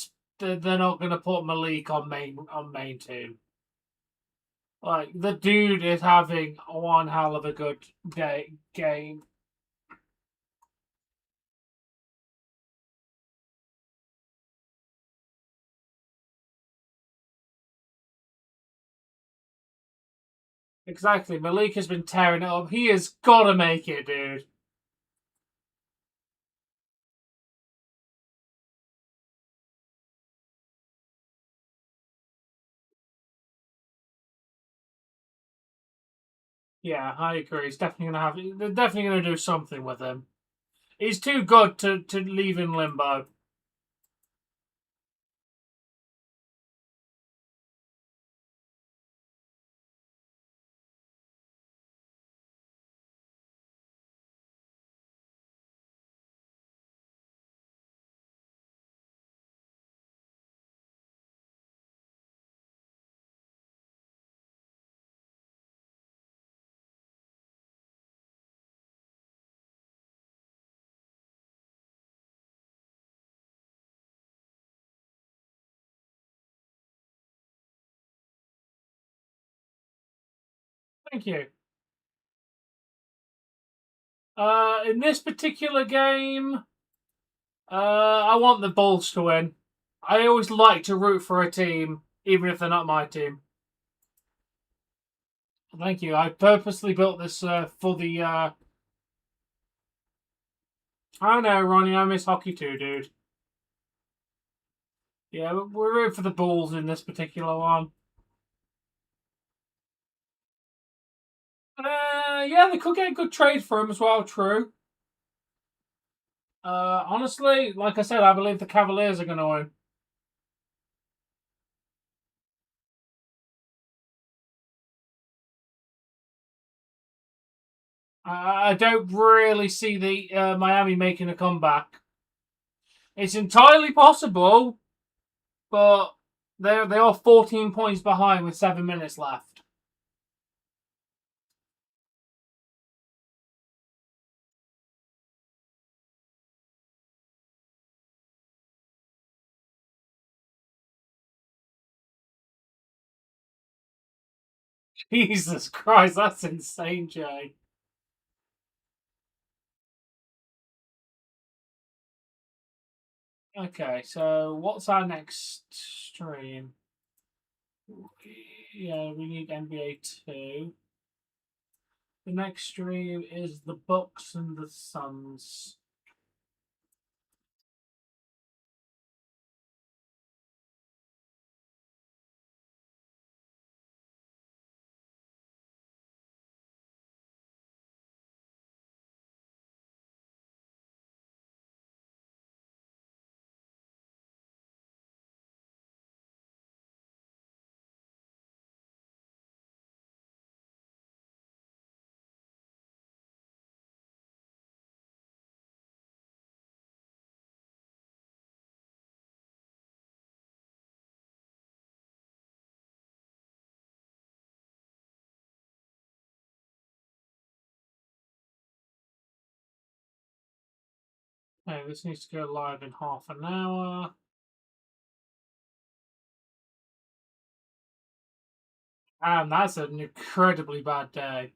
put Malik on main team. Like, the dude is having one hell of a good game. Exactly. Malik has been tearing it up. He has got to make it, dude. Yeah, I agree. He's definitely gonna have. They're definitely gonna do something with him. He's too good to leave in limbo. Thank you. In this particular game, I want the Bulls to win. I always like to root for a team, even if they're not my team. Thank you. I purposely built this for the. I don't know, Ronnie. I miss hockey too, dude. Yeah, we're rooting for the Bulls in this particular one. Yeah, they could get a good trade for him as well. True. Honestly, like I said, I believe the Cavaliers are going to win. I don't really see the Miami making a comeback. It's entirely possible, but they are 14 points behind with 7 minutes left. Jesus Christ, that's insane, Jay. Okay, so what's our next stream? Yeah, we need NBA 2. The next stream is the Bucks and the Suns. Okay, this needs to go live in half an hour. And that's an incredibly bad day.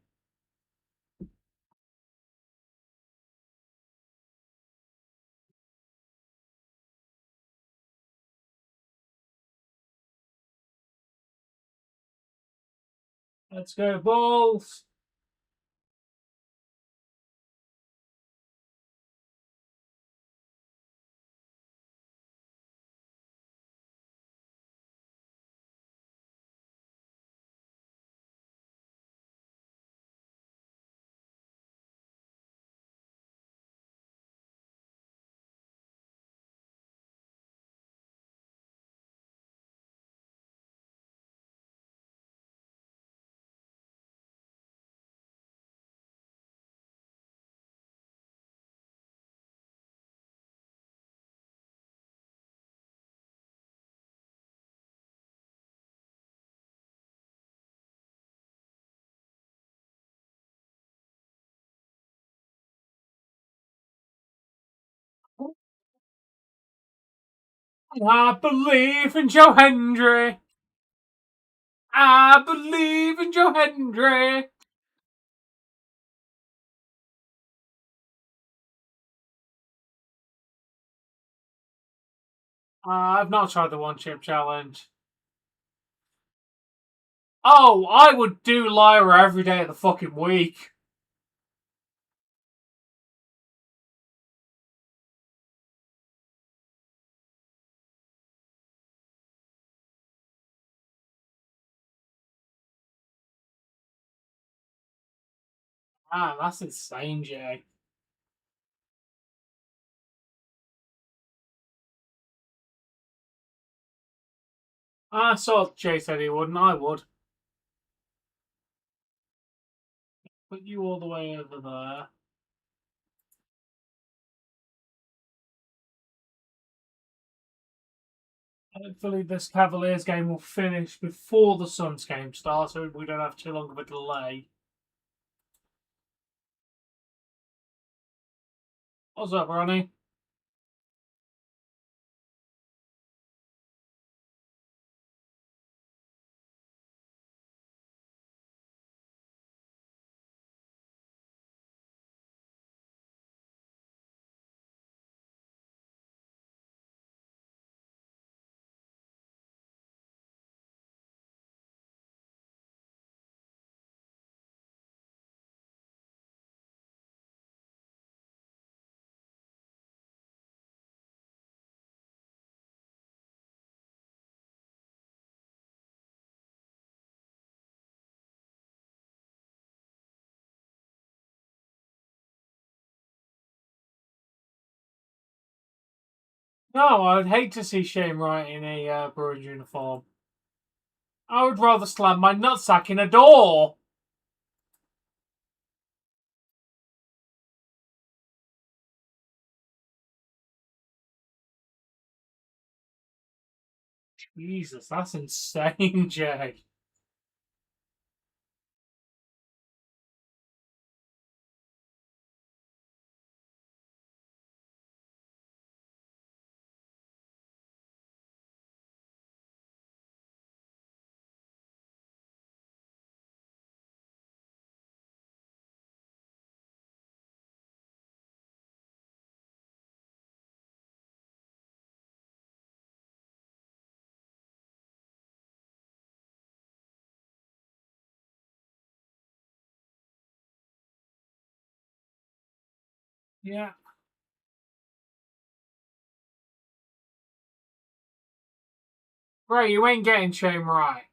Let's go, Bulls! I believe in Joe Hendry! I believe in Joe Hendry! I've not tried the one chip challenge. Oh, I would do Lyra every day of the fucking week. That's insane, Jay. I saw Jay said he wouldn't, I would. Put you all the way over there. Hopefully this Cavaliers game will finish before the Suns game starts so we don't have too long of a delay. What's up, Ronnie? No, I'd hate to see Shane Wright in a Bruins uniform. I would rather slam my nutsack in a door. Jesus, that's insane, Jay. Yeah. Right, you ain't getting Shane right.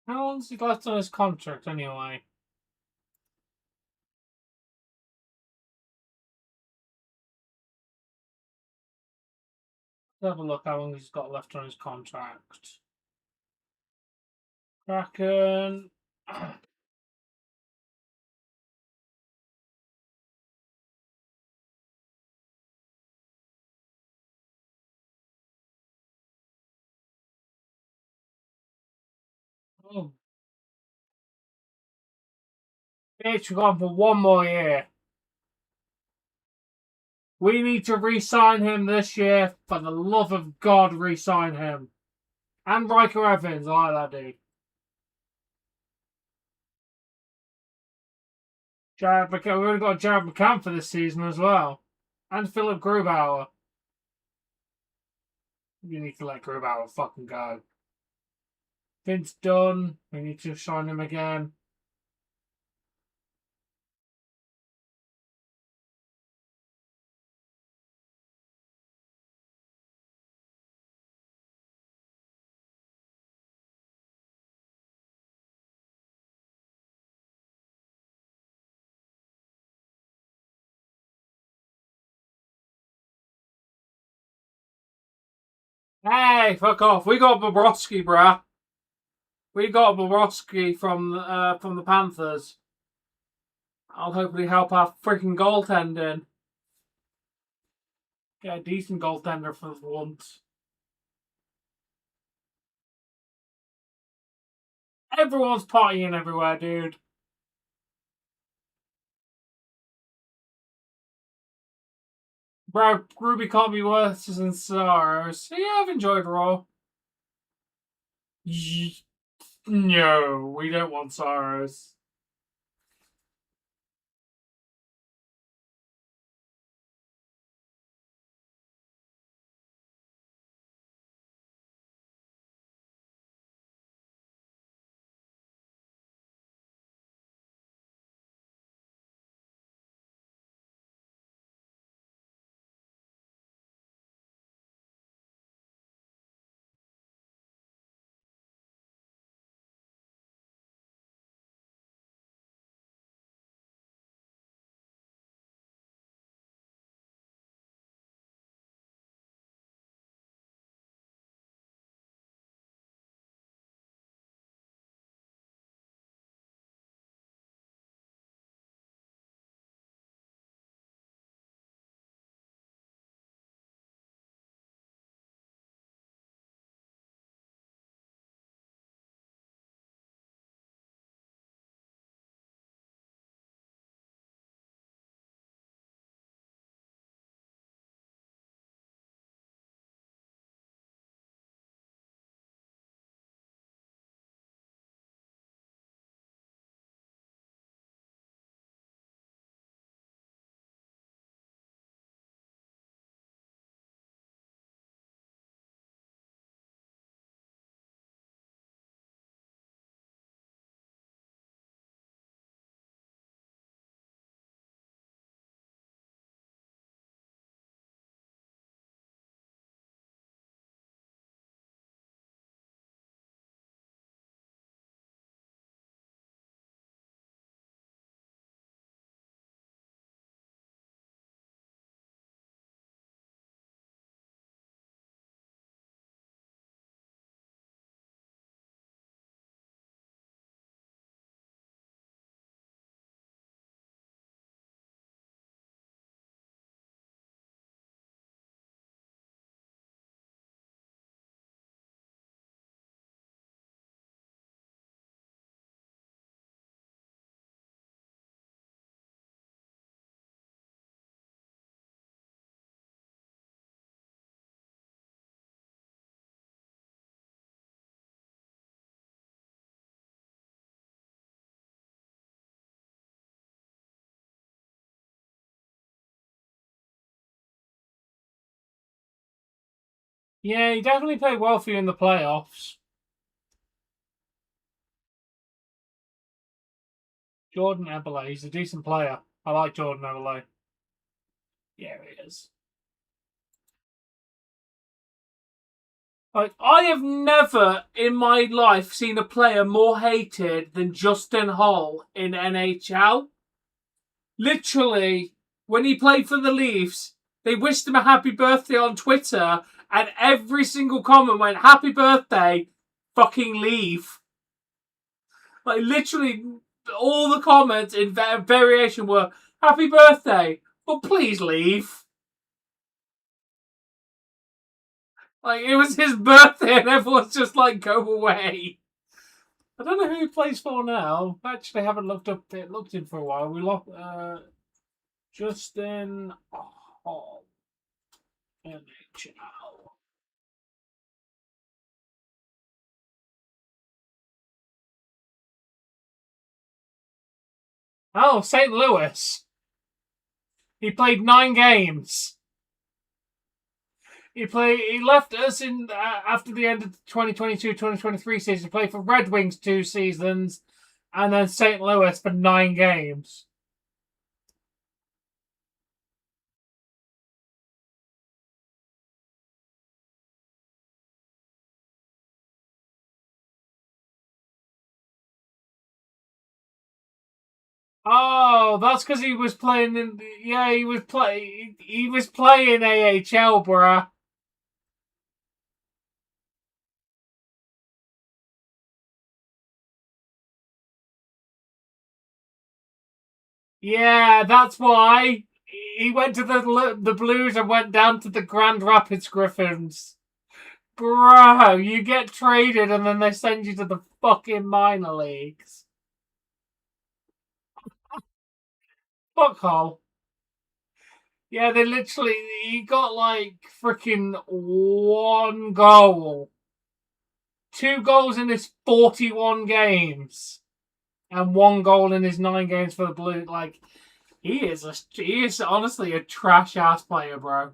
How long's he left on his contract anyway? Let's have a look how long he's got left on his contract. Kraken. Oh, bitch, we're going for one more year. We need to re-sign him this year. For the love of God, re-sign him. And Riker Evans, I like that dude. Jared McCann, we've only got Jared McCann for this season as well. And Philip Grubauer. You need to let Grubauer fucking go. Vince Dunn, we need to sign him again. Hey, fuck off. We got Bobrovsky, bruh. We got Bobrovsky from the Panthers. I'll hopefully help our freaking goaltending. Get a decent goaltender for once. Everyone's partying everywhere, dude. Bro, Ruby can't be worse than Stars. Yeah, I've enjoyed Raw. No, we don't want Sorrows. Yeah, he definitely played well for you in the playoffs. Jordan Eberle. He's a decent player. I like Jordan Eberle. Yeah, he is. Like, I have never in my life seen a player more hated than Justin Hall in NHL. Literally, when he played for the Leafs, they wished him a happy birthday on Twitter, and every single comment went, "Happy birthday, fucking leave." Like, literally, all the comments in variation were, "Happy birthday, but please leave." Like, it was his birthday, and everyone's just like, "Go away." I don't know who he plays for now. Actually, I haven't looked in for a while. We lost Justin Hall, NHL. Oh, St. Louis. He played 9 games. He left us in after the end of the 2022-2023 season. He played for Red Wings 2 seasons, and then St. Louis for 9 games. Oh, that's because he was playing in. Yeah, he was playing AHL, bruh. Yeah, that's why he went to the Blues and went down to the Grand Rapids Griffins. Bro, you get traded and then they send you to the fucking minor leagues. Fuck all. Yeah, he got like freaking 1 goal. 2 goals in his 41 games. And 1 goal in his 9 games for the Blues. Like, he is honestly a trash ass player, bro.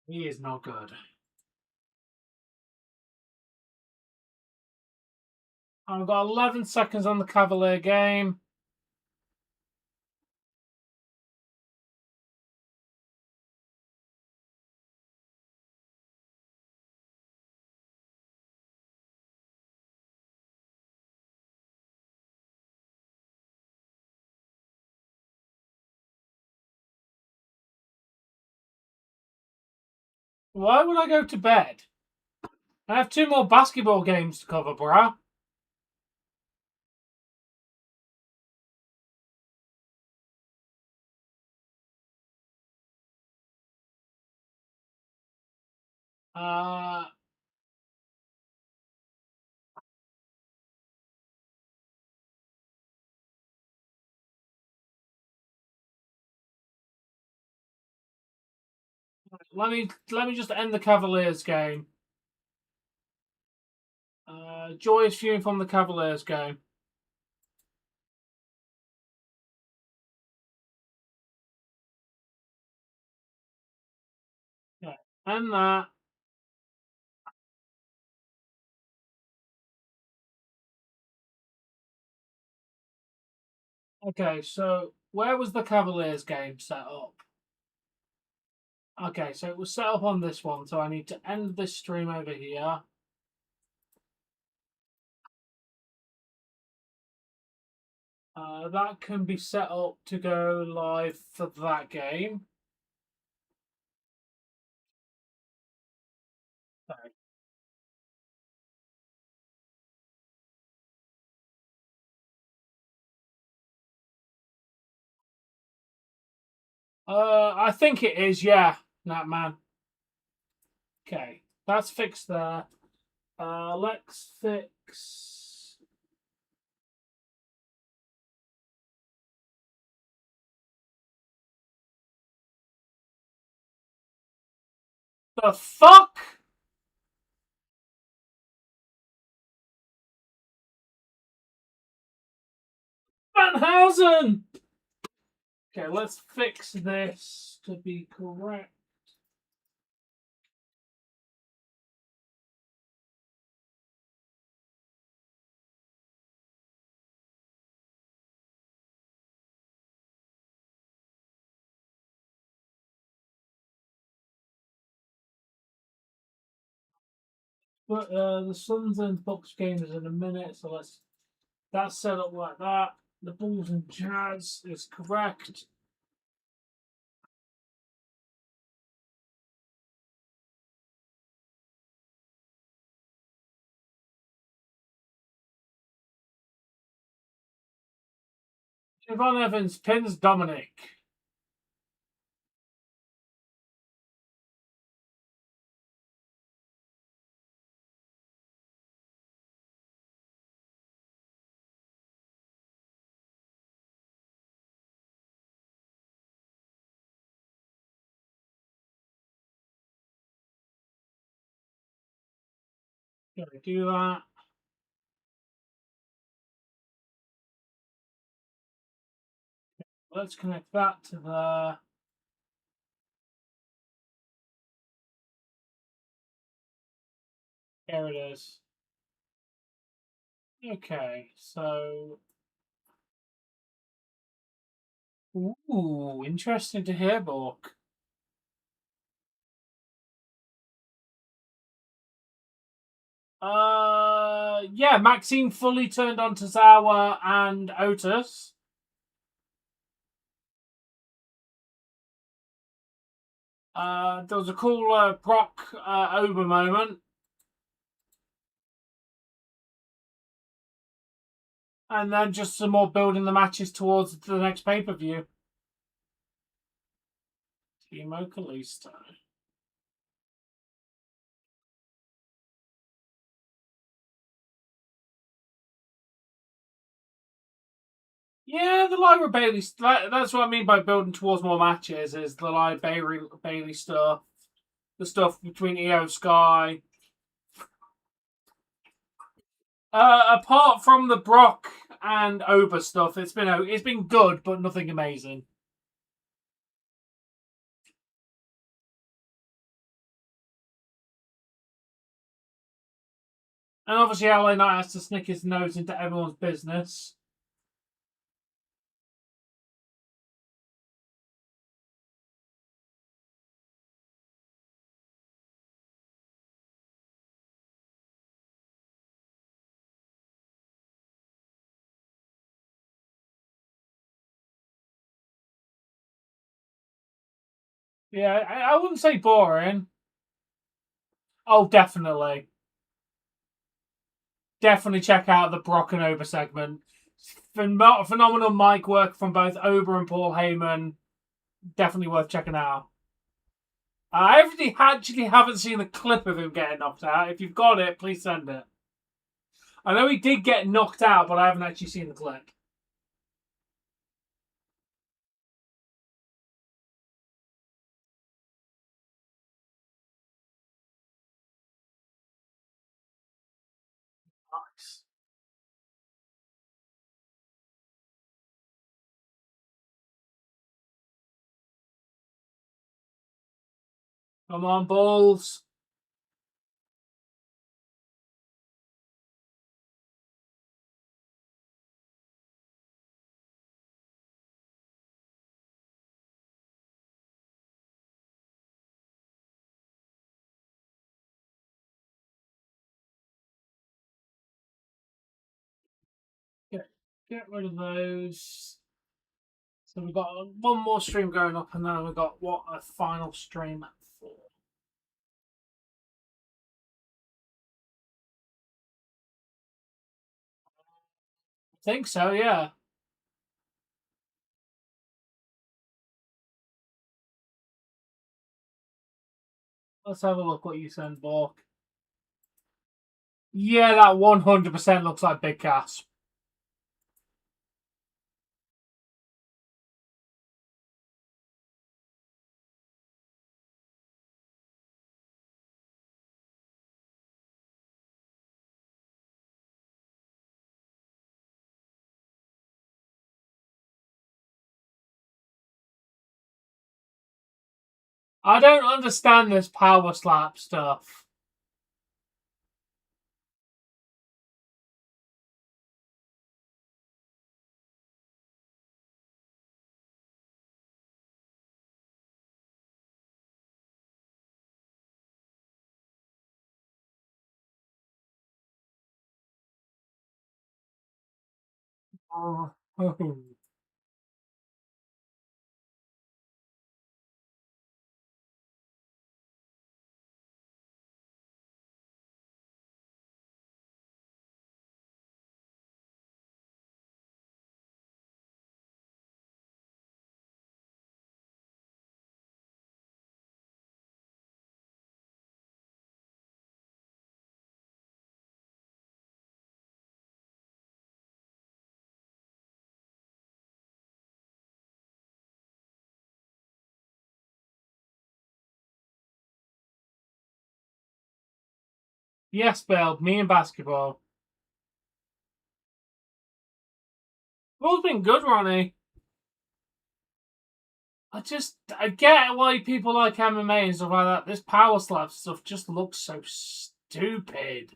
He is not good. I've got 11 seconds on the Cavalier game. Why would I go to bed? I have 2 more basketball games to cover, bruh. Uh, let me just end the Cavaliers game. Joyous viewing from the Cavaliers game. Yeah, and that. Okay, so where was the Cavaliers game set up? Okay, so it was set up on this one, so I need to end this stream over here. That can be set up to go live for that game. Okay. I think it is, yeah, that man. Okay, that's fixed there. Let's fix. The fuck? Danhausen! Okay, let's fix this to be correct. But the Suns and Bucks game is in a minute, so let's. That's set up like that. The Bulls and Jazz is correct. Javon Evans pins Dominik. Gonna do that. Let's connect that to the. There it is. Okay, so. Ooh, interesting to hear, Bork. Yeah, Maxine fully turned on Tozawa and Otis. There was a cool Brock Oba moment. And then just some more building the matches towards the next pay-per-view. Timo Kalisto. Yeah, the Lyra Bailey. That's what I mean by building towards more matches. Is the Lyra Bailey stuff, the stuff between IYO SKY. Apart from the Brock and Oba stuff, it's been good, but nothing amazing. And obviously, LA Knight has to snick his nose into everyone's business. Yeah, I wouldn't say boring. Oh, definitely. Definitely check out the Brock and Oba segment. Phenomenal mic work from both Oba and Paul Heyman. Definitely worth checking out. I actually haven't seen the clip of him getting knocked out. If you've got it, please send it. I know he did get knocked out, but I haven't actually seen the clip. Nice. Come on, Bulls. Get rid of those. So we've got one more stream going up, and then we've got what a final stream for. I think so, yeah. Let's have a look what you send, Bork. Yeah, that 100% looks like Big Cass. I don't understand this power slap stuff. Oh. Yes, Bill, me and basketball. All's been good, Ronnie. I get why people like MMA and stuff like that. This power slap stuff just looks so stupid.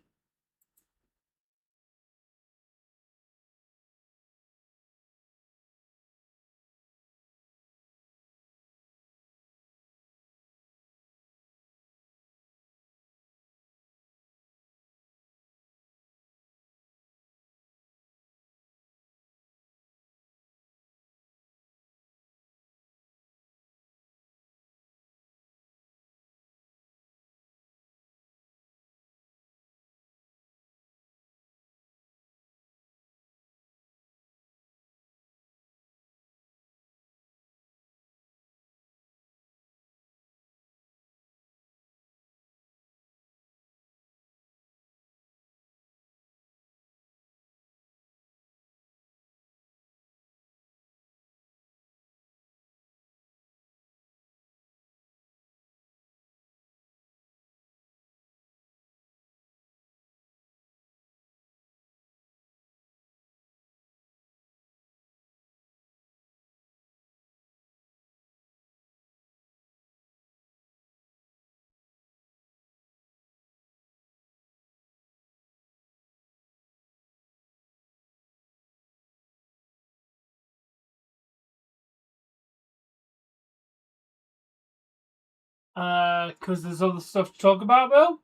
Because there's other stuff to talk about, Bill.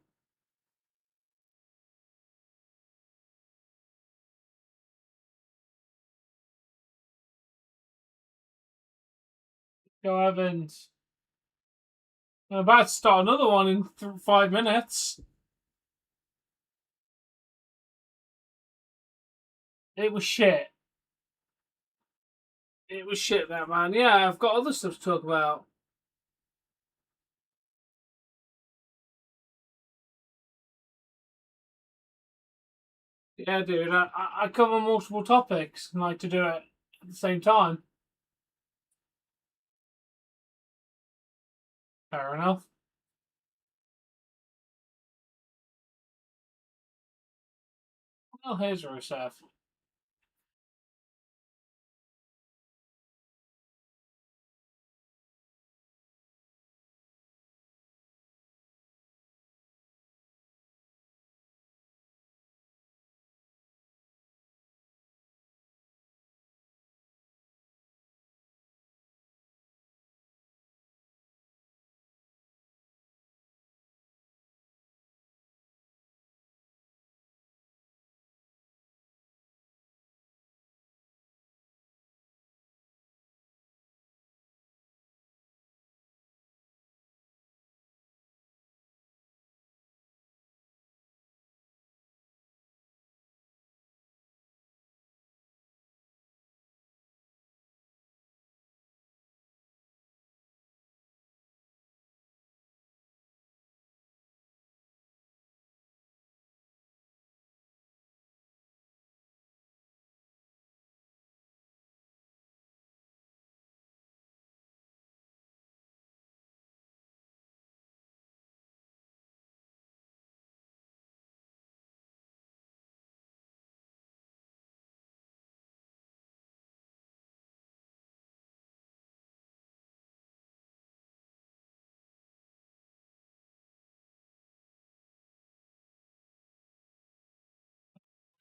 Go Evans. I'm about to start another one in 5 minutes. It was shit. It was shit, that man. Yeah, I've got other stuff to talk about. Yeah, dude. I cover multiple topics and like to do it at the same time. Fair enough. Well, here's Rusev.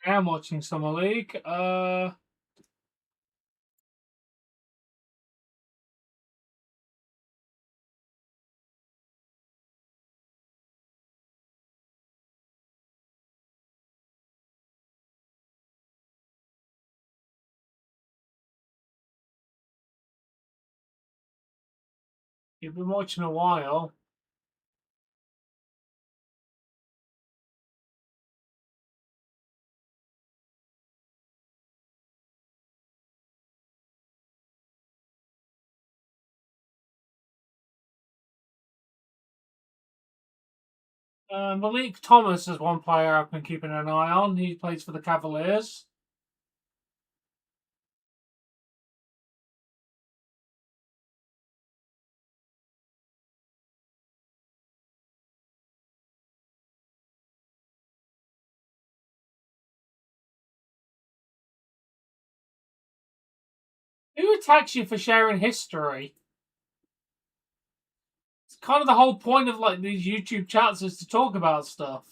I am watching Summer League. You've been watching a while. Malik Thomas is one player I've been keeping an eye on. He plays for the Cavaliers. Who attacks you for sharing history? It's kind of the whole point of like these YouTube chats is to talk about stuff.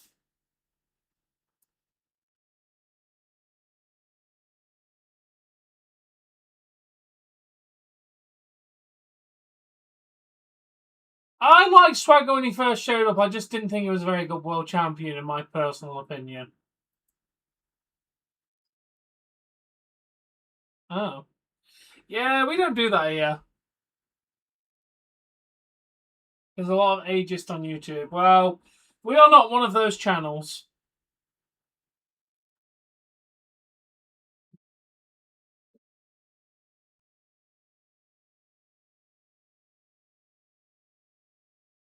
I liked Swagger when he first showed up. I just didn't think he was a very good world champion, in my personal opinion. Oh. Yeah, we don't do that here. There's a lot of ageist on YouTube. Well, we are not one of those channels.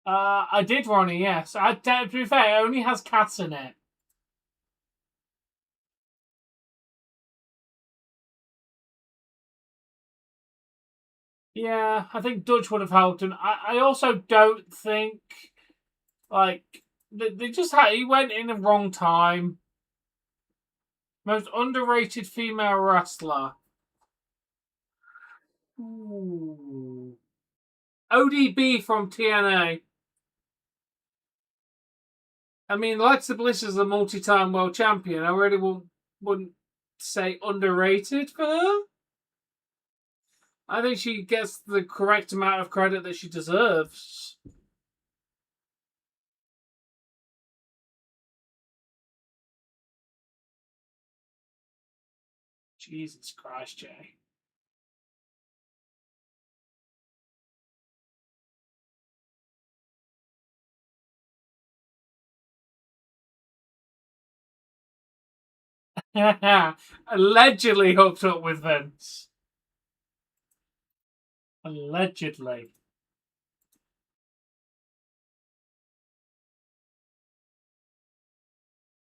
I did, Ronnie, yes. To be fair, it only has cats in it. Yeah, I think Dutch would have helped him. I also don't think, like, they just had, he went in the wrong time. Most underrated female wrestler. Ooh. ODB from TNA. I mean, Alexa Bliss is a multi-time world champion. I really wouldn't say underrated for her. I think she gets the correct amount of credit that she deserves. Jesus Christ, Jay. Allegedly hooked up with Vince. Allegedly.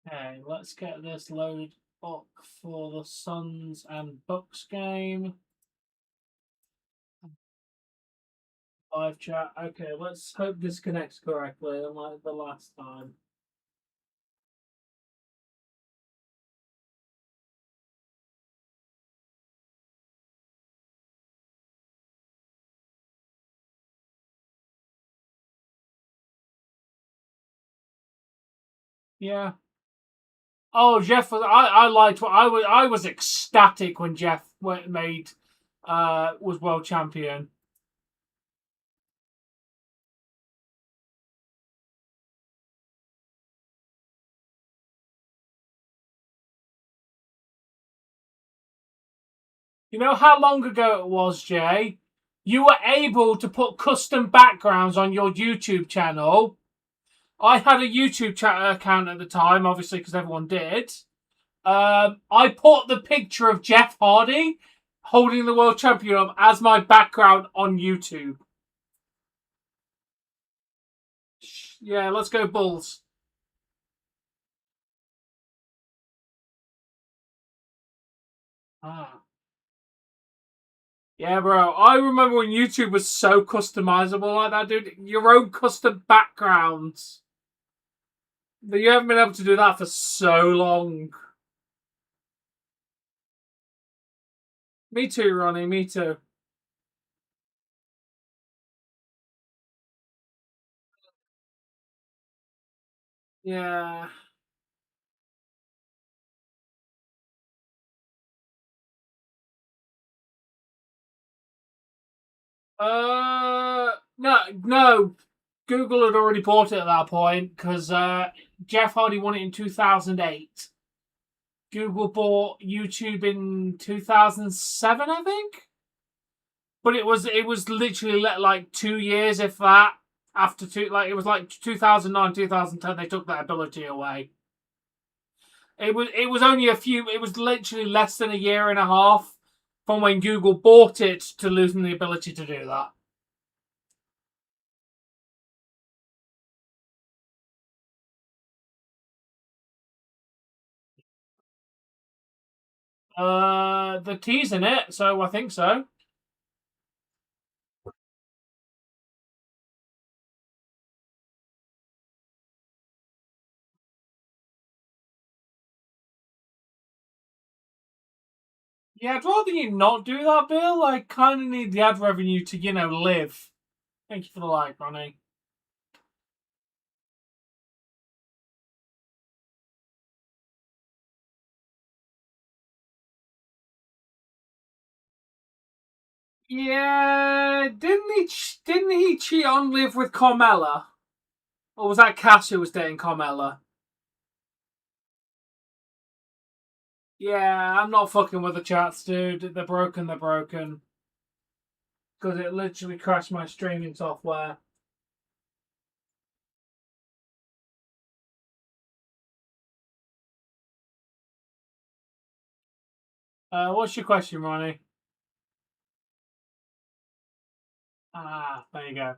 Okay, let's get this loaded up for the Suns and Bucks game. Live chat. Okay, let's hope this connects correctly, unlike the last time. Yeah. Oh, Jeff was. I liked what I was ecstatic when Jeff made was world champion. You know how long ago it was, Jay? You were able to put custom backgrounds on your YouTube channel. I had a YouTube account at the time, obviously, because everyone did. I put the picture of Jeff Hardy holding the world champion up as my background on YouTube. Yeah, let's go Bulls. Ah. Yeah, bro. I remember when YouTube was so customizable like that, dude. Your own custom backgrounds. But you haven't been able to do that for so long. Me too, Ronnie. Me too. Yeah. No. Google had already bought it at that point because Jeff Hardy won it in 2008. Google bought YouTube in 2007, I think. But it was literally like 2 years, if that. After it was like 2009, 2010. They took that ability away. It was only a few. It was literally less than a year and a half from when Google bought it to losing the ability to do that. The T's in it, so I think so. Yeah, I'd rather you not do that, Bill. I kind of need the ad revenue to, live. Thank you for the like, Ronnie. Yeah, didn't he cheat on Liv with Carmella? Or was that Cass who was dating Carmella? Yeah, I'm not fucking with the chats, dude. They're broken, they're broken. Because it literally crashed my streaming software. What's your question, Ronnie? Ah, there you go.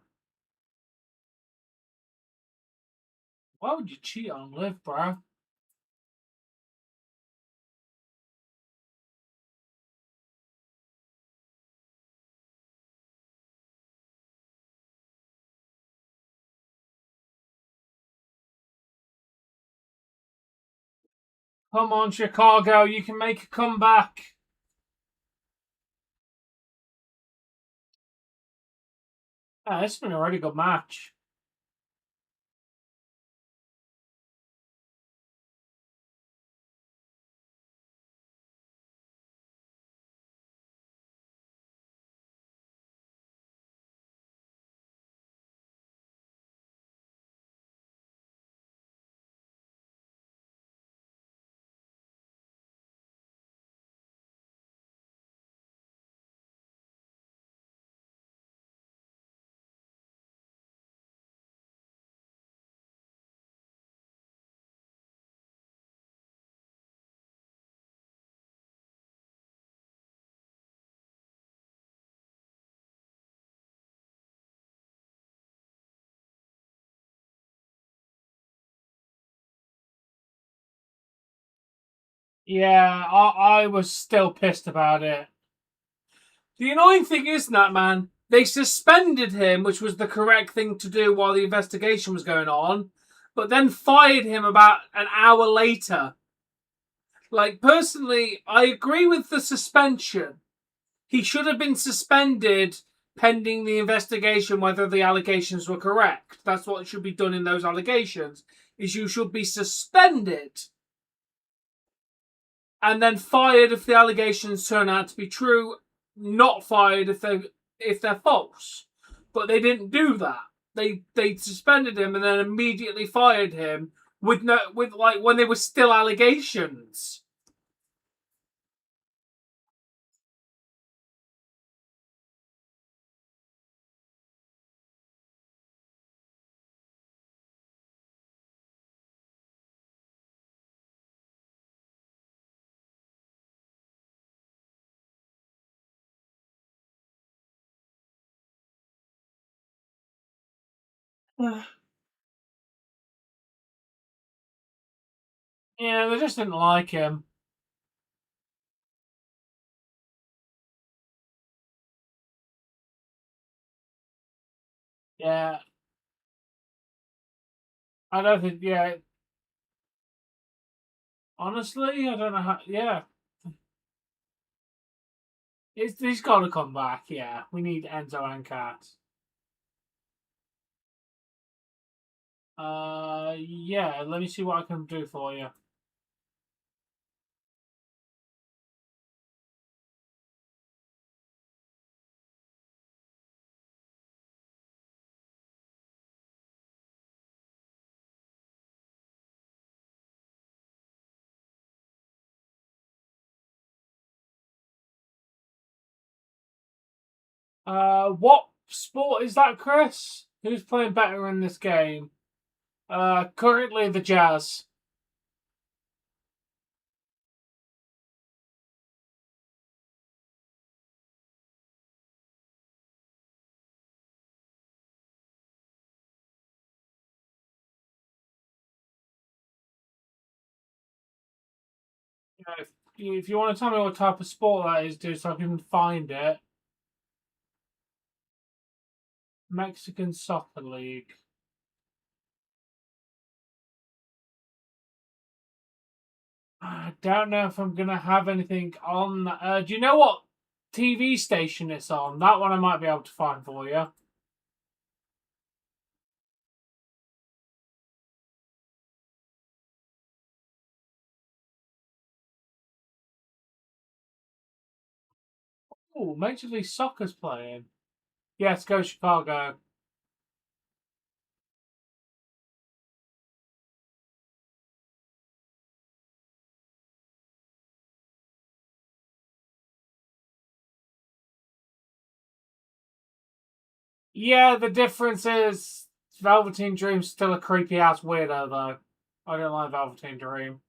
Why would you cheat on Liv, bro? Come on, Chicago, you can make a comeback. Ah, this has been a really good match. Yeah, I was still pissed about it. The annoying thing is that, man, they suspended him, which was the correct thing to do while the investigation was going on, but then fired him about an hour later. Like, personally, I agree with the suspension. He should have been suspended pending the investigation whether the allegations were correct. That's what should be done in those allegations, is you should be suspended and then fired if the allegations turn out to be true, not fired if they're false. But they didn't do that. They suspended him and then immediately fired him with like when there were still allegations. Yeah, they just didn't like him. Yeah, I don't think. Yeah, honestly, I don't know how. Yeah, he's got to come back. Yeah, we need Enzo and Kat. Yeah. Let me see what I can do for you. What sport is that, Chris? Who's playing better in this game? Currently the Jazz. Yeah, if you want to tell me what type of sport that is, dude, so I can find it. Mexican Soccer League. I don't know if I'm gonna have anything on. Do you know what TV station it's on? That one I might be able to find for you. Oh, Major League Soccer's playing. Yes, go Chicago. Yeah, the difference is Velveteen Dream's still a creepy ass weirdo though. I don't like Velveteen Dream.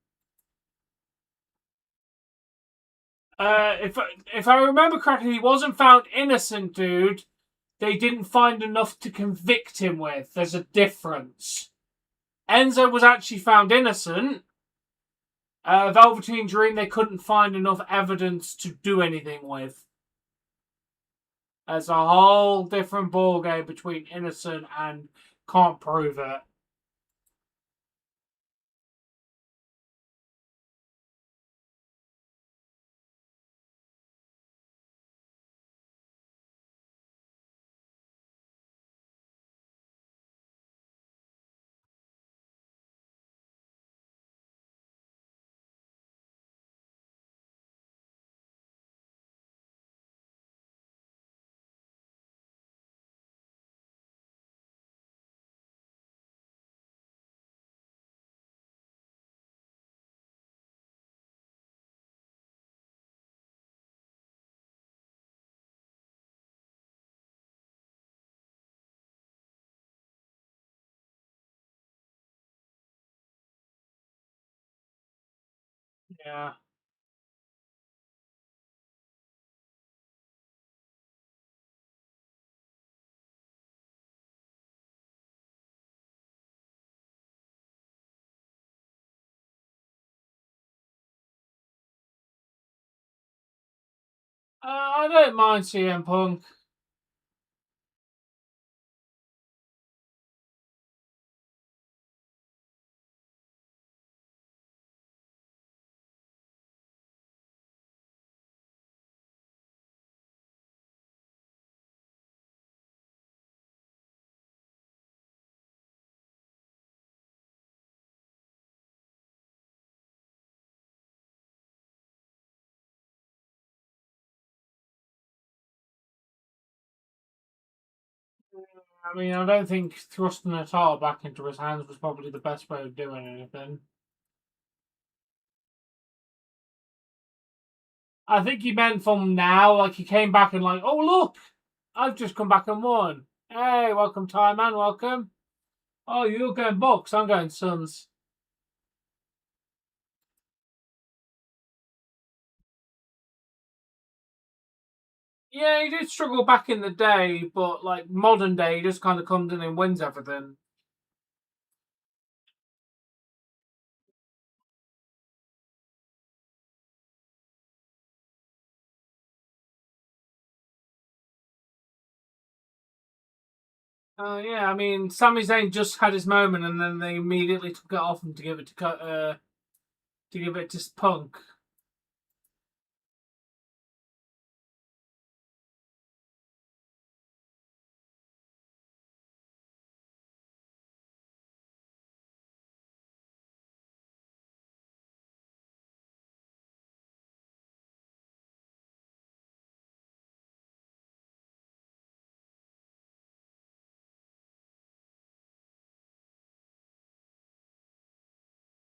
If I remember correctly, he wasn't found innocent, dude. They didn't find enough to convict him with. There's a difference. Enzo was actually found innocent. Velveteen Dream, they couldn't find enough evidence to do anything with. There's a whole different ballgame between innocent and can't prove it. Yeah. I don't mind CM Punk. I mean, I don't think thrusting a title back into his hands was probably the best way of doing anything. I think he meant from now, like he came back and like, oh look, I've just come back and won. Hey, welcome, Ty Man, welcome. Oh, you're going Bucks, I'm going Suns. Yeah, he did struggle back in the day, but like modern day, he just kind of comes in and wins everything. Yeah, I mean, Sami Zayn just had his moment, and then they immediately took it off him to give it to give it to Punk.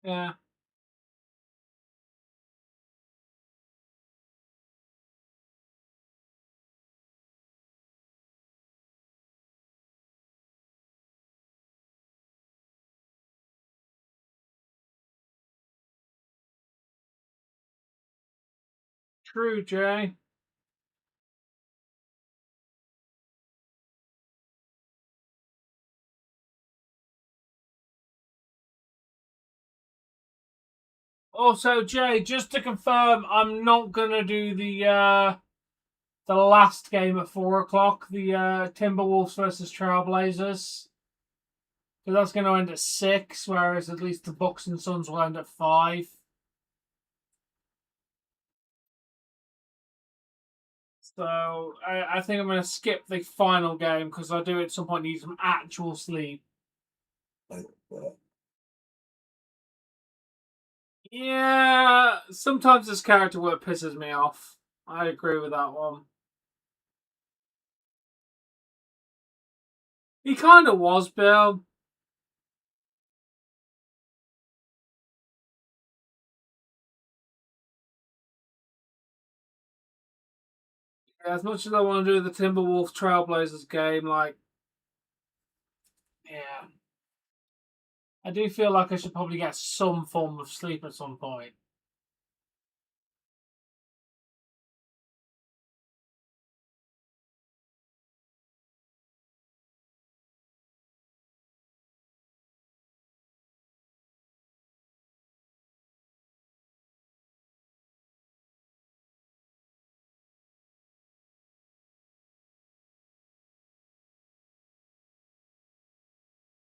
Yeah, True, Jay. Also, Jay, just to confirm, I'm not gonna do the last game at 4 o'clock, the Timberwolves versus Trailblazers. Because that's going to end at 6, whereas at least the Bucks and Suns will end at 5. So I think I'm going to skip the final game because I do at some point need some actual sleep. Yeah, sometimes this character work pisses me off. I agree with that one. He kind of was, Bill. As much as I want to do the Timberwolves Trailblazers game, like, yeah. I do feel like I should probably get some form of sleep at some point.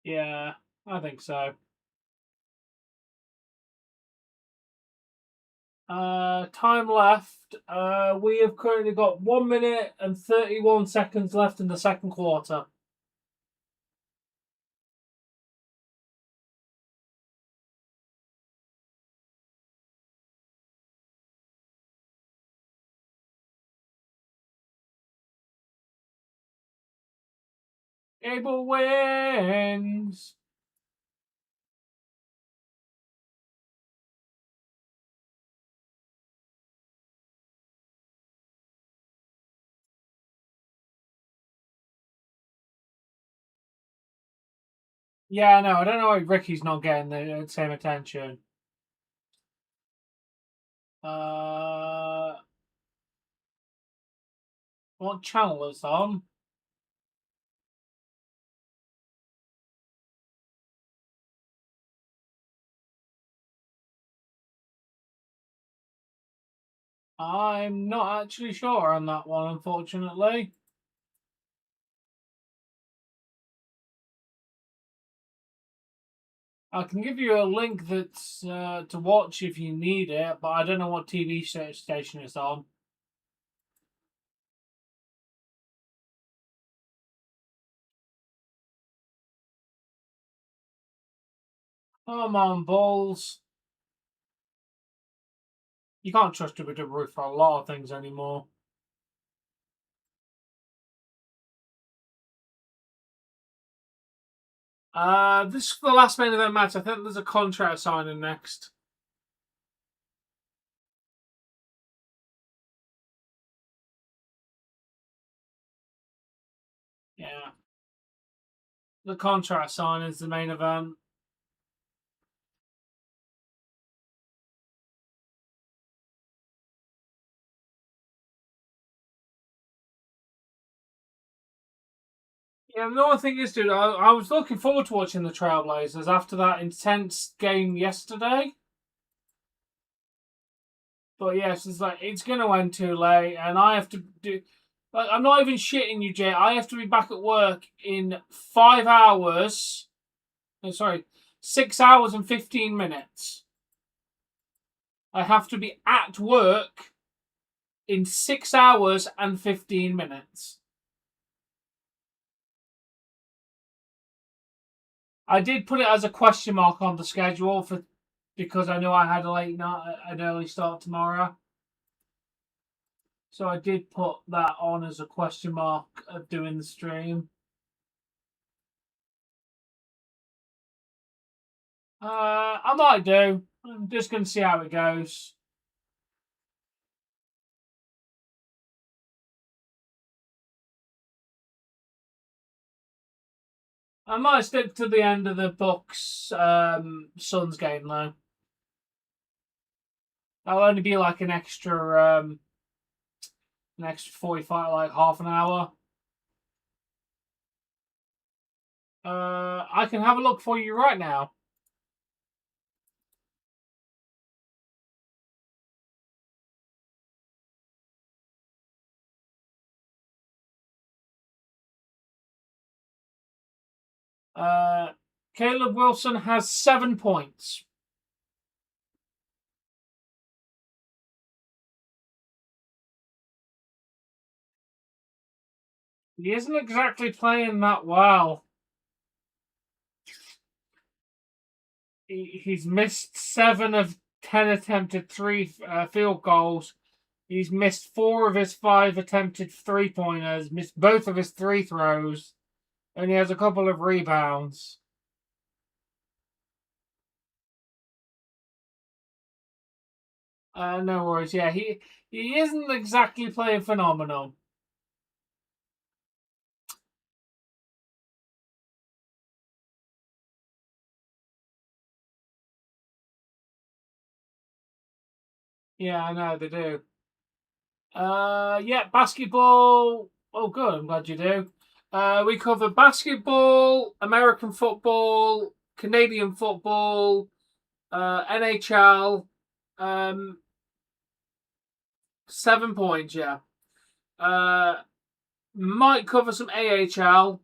Yeah, I think so. Time left. We have currently got 1 minute and 31 seconds left in the second quarter. Gable wins. Yeah, no, I don't know why Ricky's not getting the same attention. Uh, what channel is on? I'm not actually sure on that one, unfortunately. I can give you a link that's to watch if you need it, but I don't know what TV station it's on. Come on, Bulls. You can't trust WWE for a lot of things anymore. This is the last main event match. I think there's a contract signing next. Yeah. The contract signing is the main event. Yeah, the only thing is, dude, I was looking forward to watching the Trailblazers after that intense game yesterday. But yes, it's like it's gonna end too late, and I have to do. Like, I'm not even shitting you, Jay. I have to be back at work in 5 hours. Sorry, 6 hours and 15 minutes. I have to be at work in 6 hours and 15 minutes. I did put it as a question mark on the schedule for because I know I had a late night, an early start tomorrow. So I did put that on as a question mark of doing the stream. I might do. I'm just going to see how it goes. I might stick to the end of the Bucks Suns game though. That'll only be like an extra 45, like half an hour. I can have a look for you right now. Caleb Wilson has 7 points. He isn't exactly playing that well. He's missed 7 of 10 attempted field goals. He's missed 4 of his 5 attempted 3-pointers, missed both of his 3 throws, and he has a couple of rebounds. No worries. Yeah, he isn't exactly playing phenomenal. Yeah, I know they do. Yeah, basketball. Oh, good. I'm glad you do. We cover basketball, American football, Canadian football, NHL. 7 points. Yeah. Might cover some AHL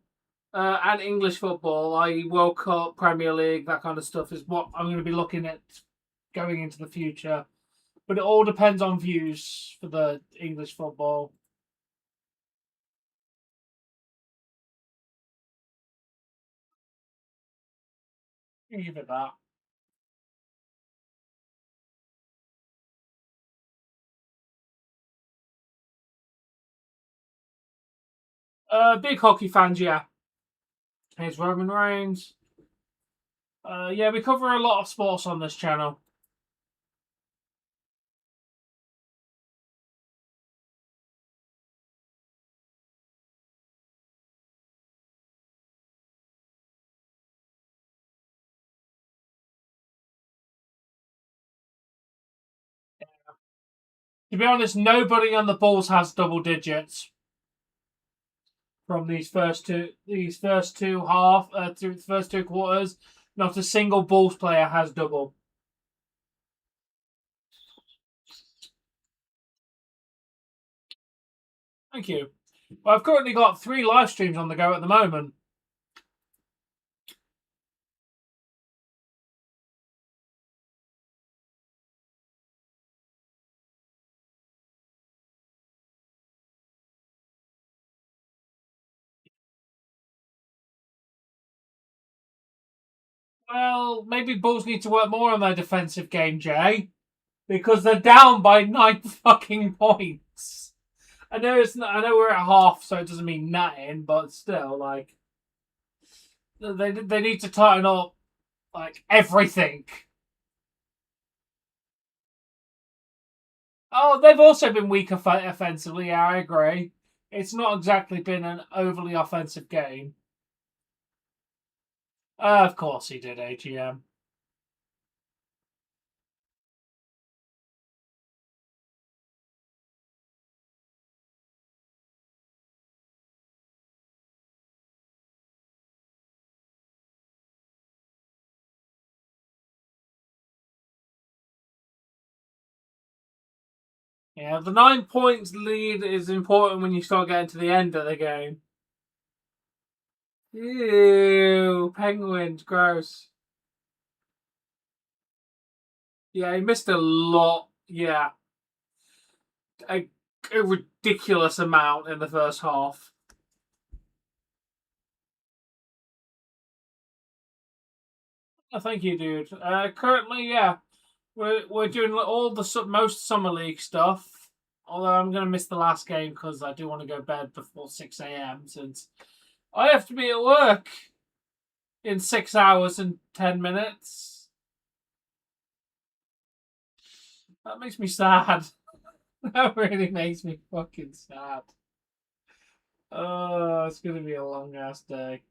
and English football, i.e., World Cup, Premier League, that kind of stuff is what I'm going to be looking at going into the future. But it all depends on views for the English football. Give it that. Big hockey fans, yeah. Here's Roman Reigns. Yeah, we cover a lot of sports on this channel. To be honest, nobody on the Bulls has double digits from these first two through the first 2 quarters. Not a single Bulls player has double. Thank you. Well, I've currently got 3 live streams on the go at the moment. Well, maybe Bulls need to work more on their defensive game, Jay, because they're down by 9 fucking points. I know we're at half, so it doesn't mean nothing, but still, like, they need to tighten up, like, everything. Oh, they've also been weak offensively. Yeah, I agree. It's not exactly been an overly offensive game. Of course he did, AGM. Yeah, the 9 points lead is important when you start getting to the end of the game. Ew, penguins, gross. Yeah, he missed a lot. Yeah, a ridiculous amount in the first half. Oh, thank you, dude. Currently, yeah, we're doing all the most summer league stuff. Although I'm gonna miss the last game because I do want to go to bed before 6 a.m. since I have to be at work in 6 hours and 10 minutes. That makes me sad. That really makes me fucking sad. Oh, it's gonna be a long ass day.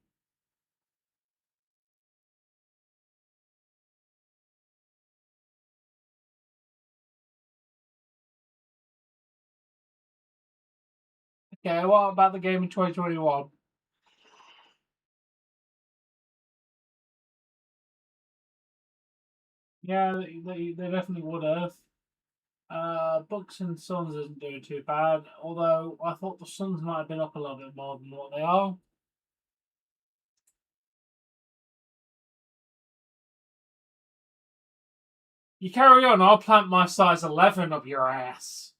Okay, what about the game in 2021? Yeah, they definitely would have. Bucks and Suns isn't doing too bad, although I thought the Suns might have been up a little bit more than what they are. You carry on, I'll plant my size 11 up your ass.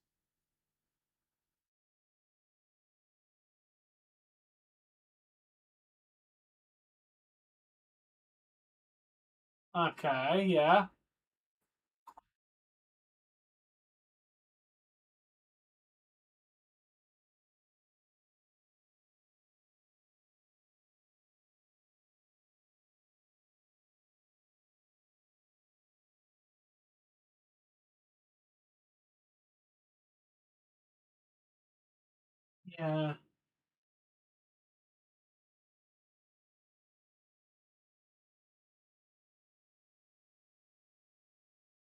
Okay, yeah. Yeah.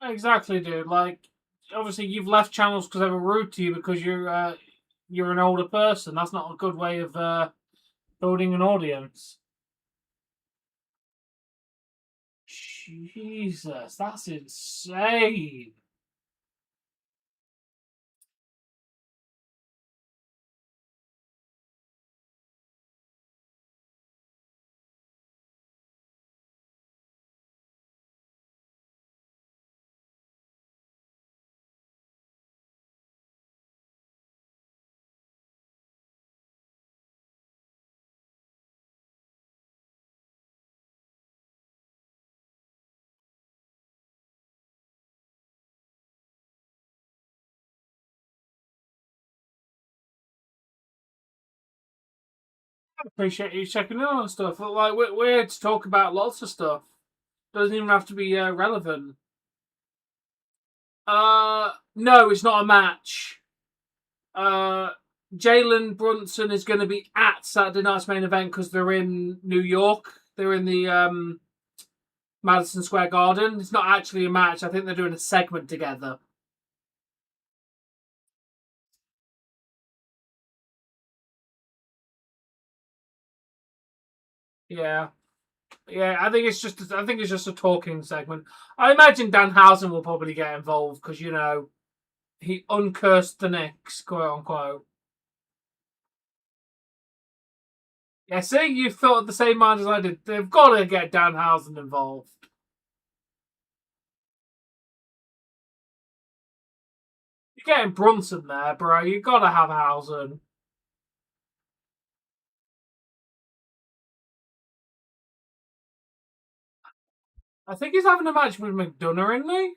Exactly, dude. Like, obviously, you've left channels because they were rude to you because you're an older person. That's not a good way of building an audience. Jesus, that's insane. I appreciate you checking in on stuff. Like, we're here to talk about lots of stuff. Doesn't even have to be relevant. No, it's not a match. Uh, Jalen Brunson is going to be at Saturday night's main event because they're in New York. They're in the Madison Square Garden. It's not actually a match. I think they're doing a segment together. Yeah, yeah. I think it's just a talking segment. I imagine Danhausen will probably get involved because he uncursed the Knicks, quote unquote. Yeah, see, you thought of the same mind as I did. They've got to get Danhausen involved. You're getting Brunson there, bro. You got to have Hausen. I think he's having a match with McDonough, isn't he?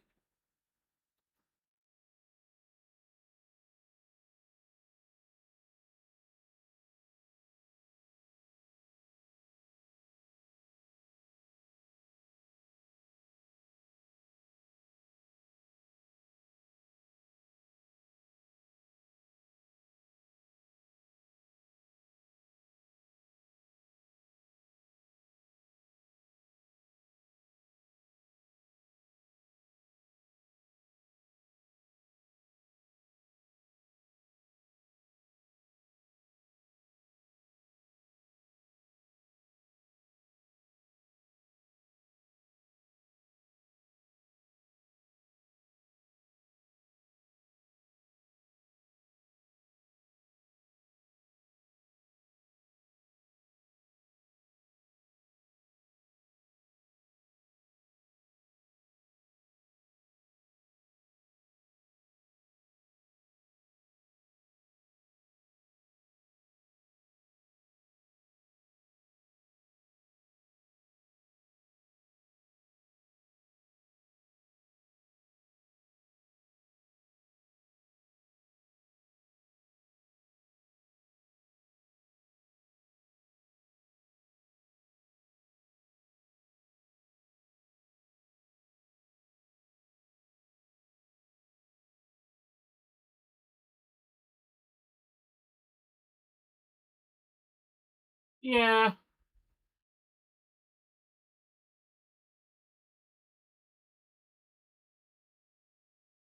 Yeah.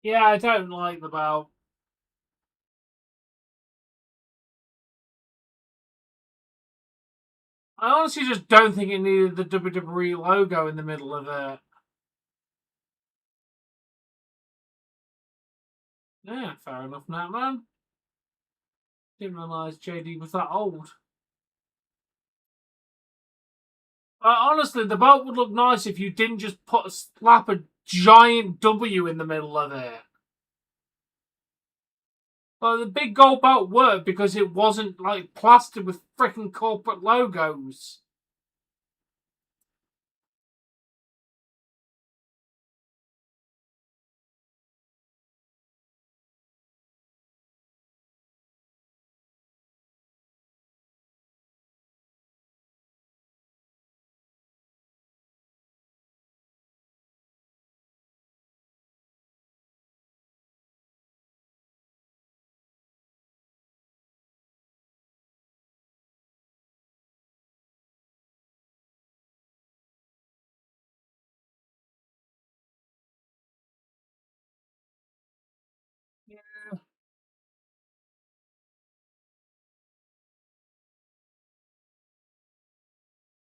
Yeah, I don't like the belt. I honestly just don't think it needed the WWE logo in the middle of it. Yeah, fair enough now, man. Didn't realise JD was that old. Honestly, the belt would look nice if you didn't just slap a giant W in the middle of it. Well, the big gold belt worked because it wasn't like plastered with freaking corporate logos.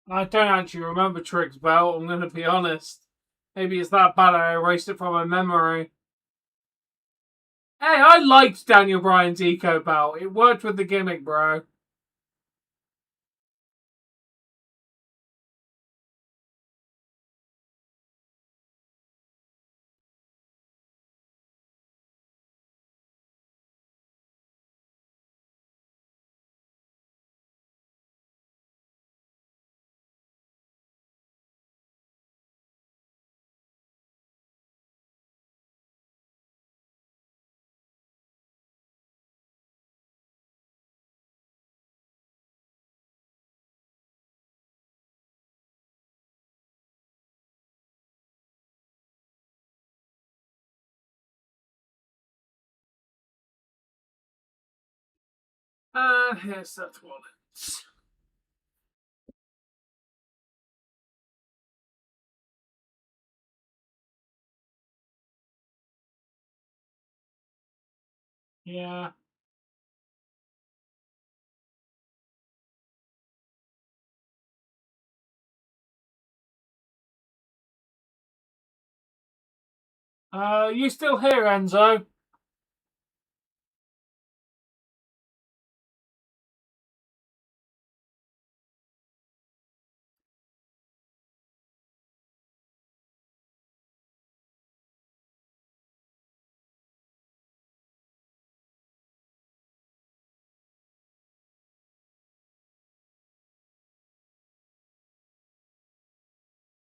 I don't actually remember Trick's belt, I'm going to be honest. Maybe it's that bad I erased it from my memory. Hey, I liked Daniel Bryan's Eco belt. It worked with the gimmick, bro. And here's Seth Rollins. Yeah. You still here, Enzo?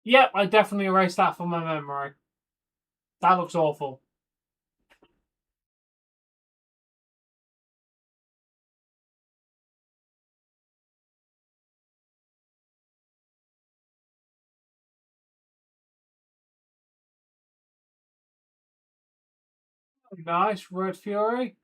Yep, I definitely erased that from my memory. That looks awful. Nice, Red Fury.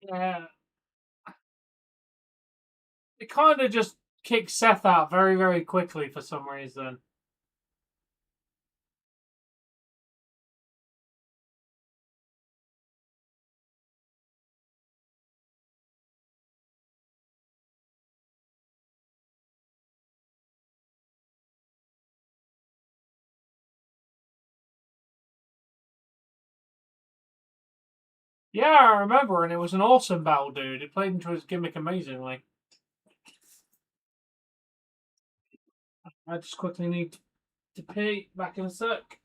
Yeah. It kind of just kicked Seth out very, very quickly for some reason. Yeah, I remember, and it was an awesome battle, dude. It played into his gimmick amazingly. I just quickly need to pee. Back in a sec.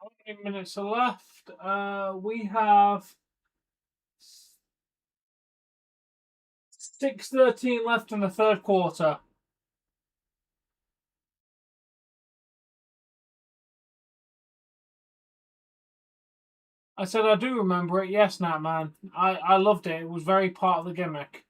How many minutes are left? We have 6:13 left in the third quarter. I said I do remember it. Yes, Nat man. I loved it. It was very part of the gimmick.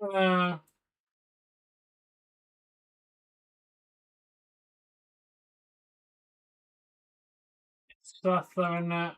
Uh, Stuff there and that.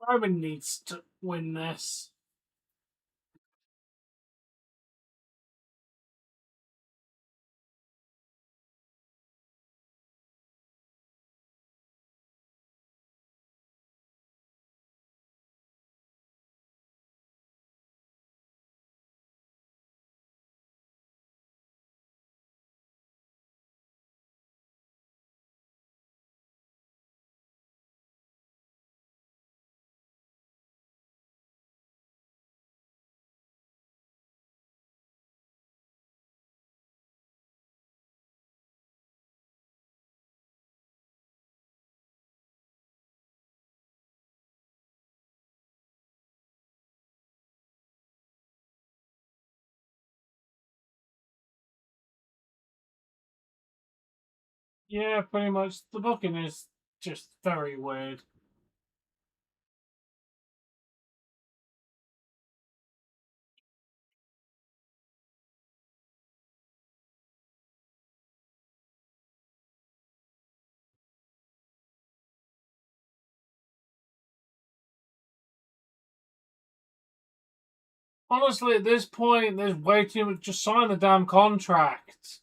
Roman needs to win this. Yeah, pretty much. The booking is just very weird. Honestly, at this point, there's way too much. Just sign the damn contract.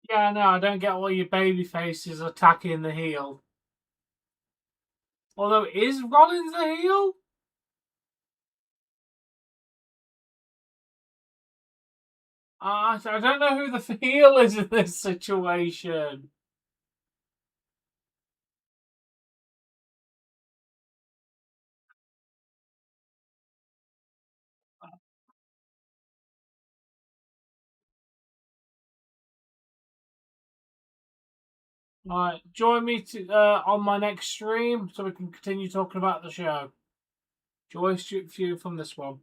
Yeah, no, I don't get why your baby face is attacking the heel. Although, is Rollins the heel? I don't know who the heel is in this situation. Alright, join me on my next stream so we can continue talking about the show. Joy shoot for you from this one.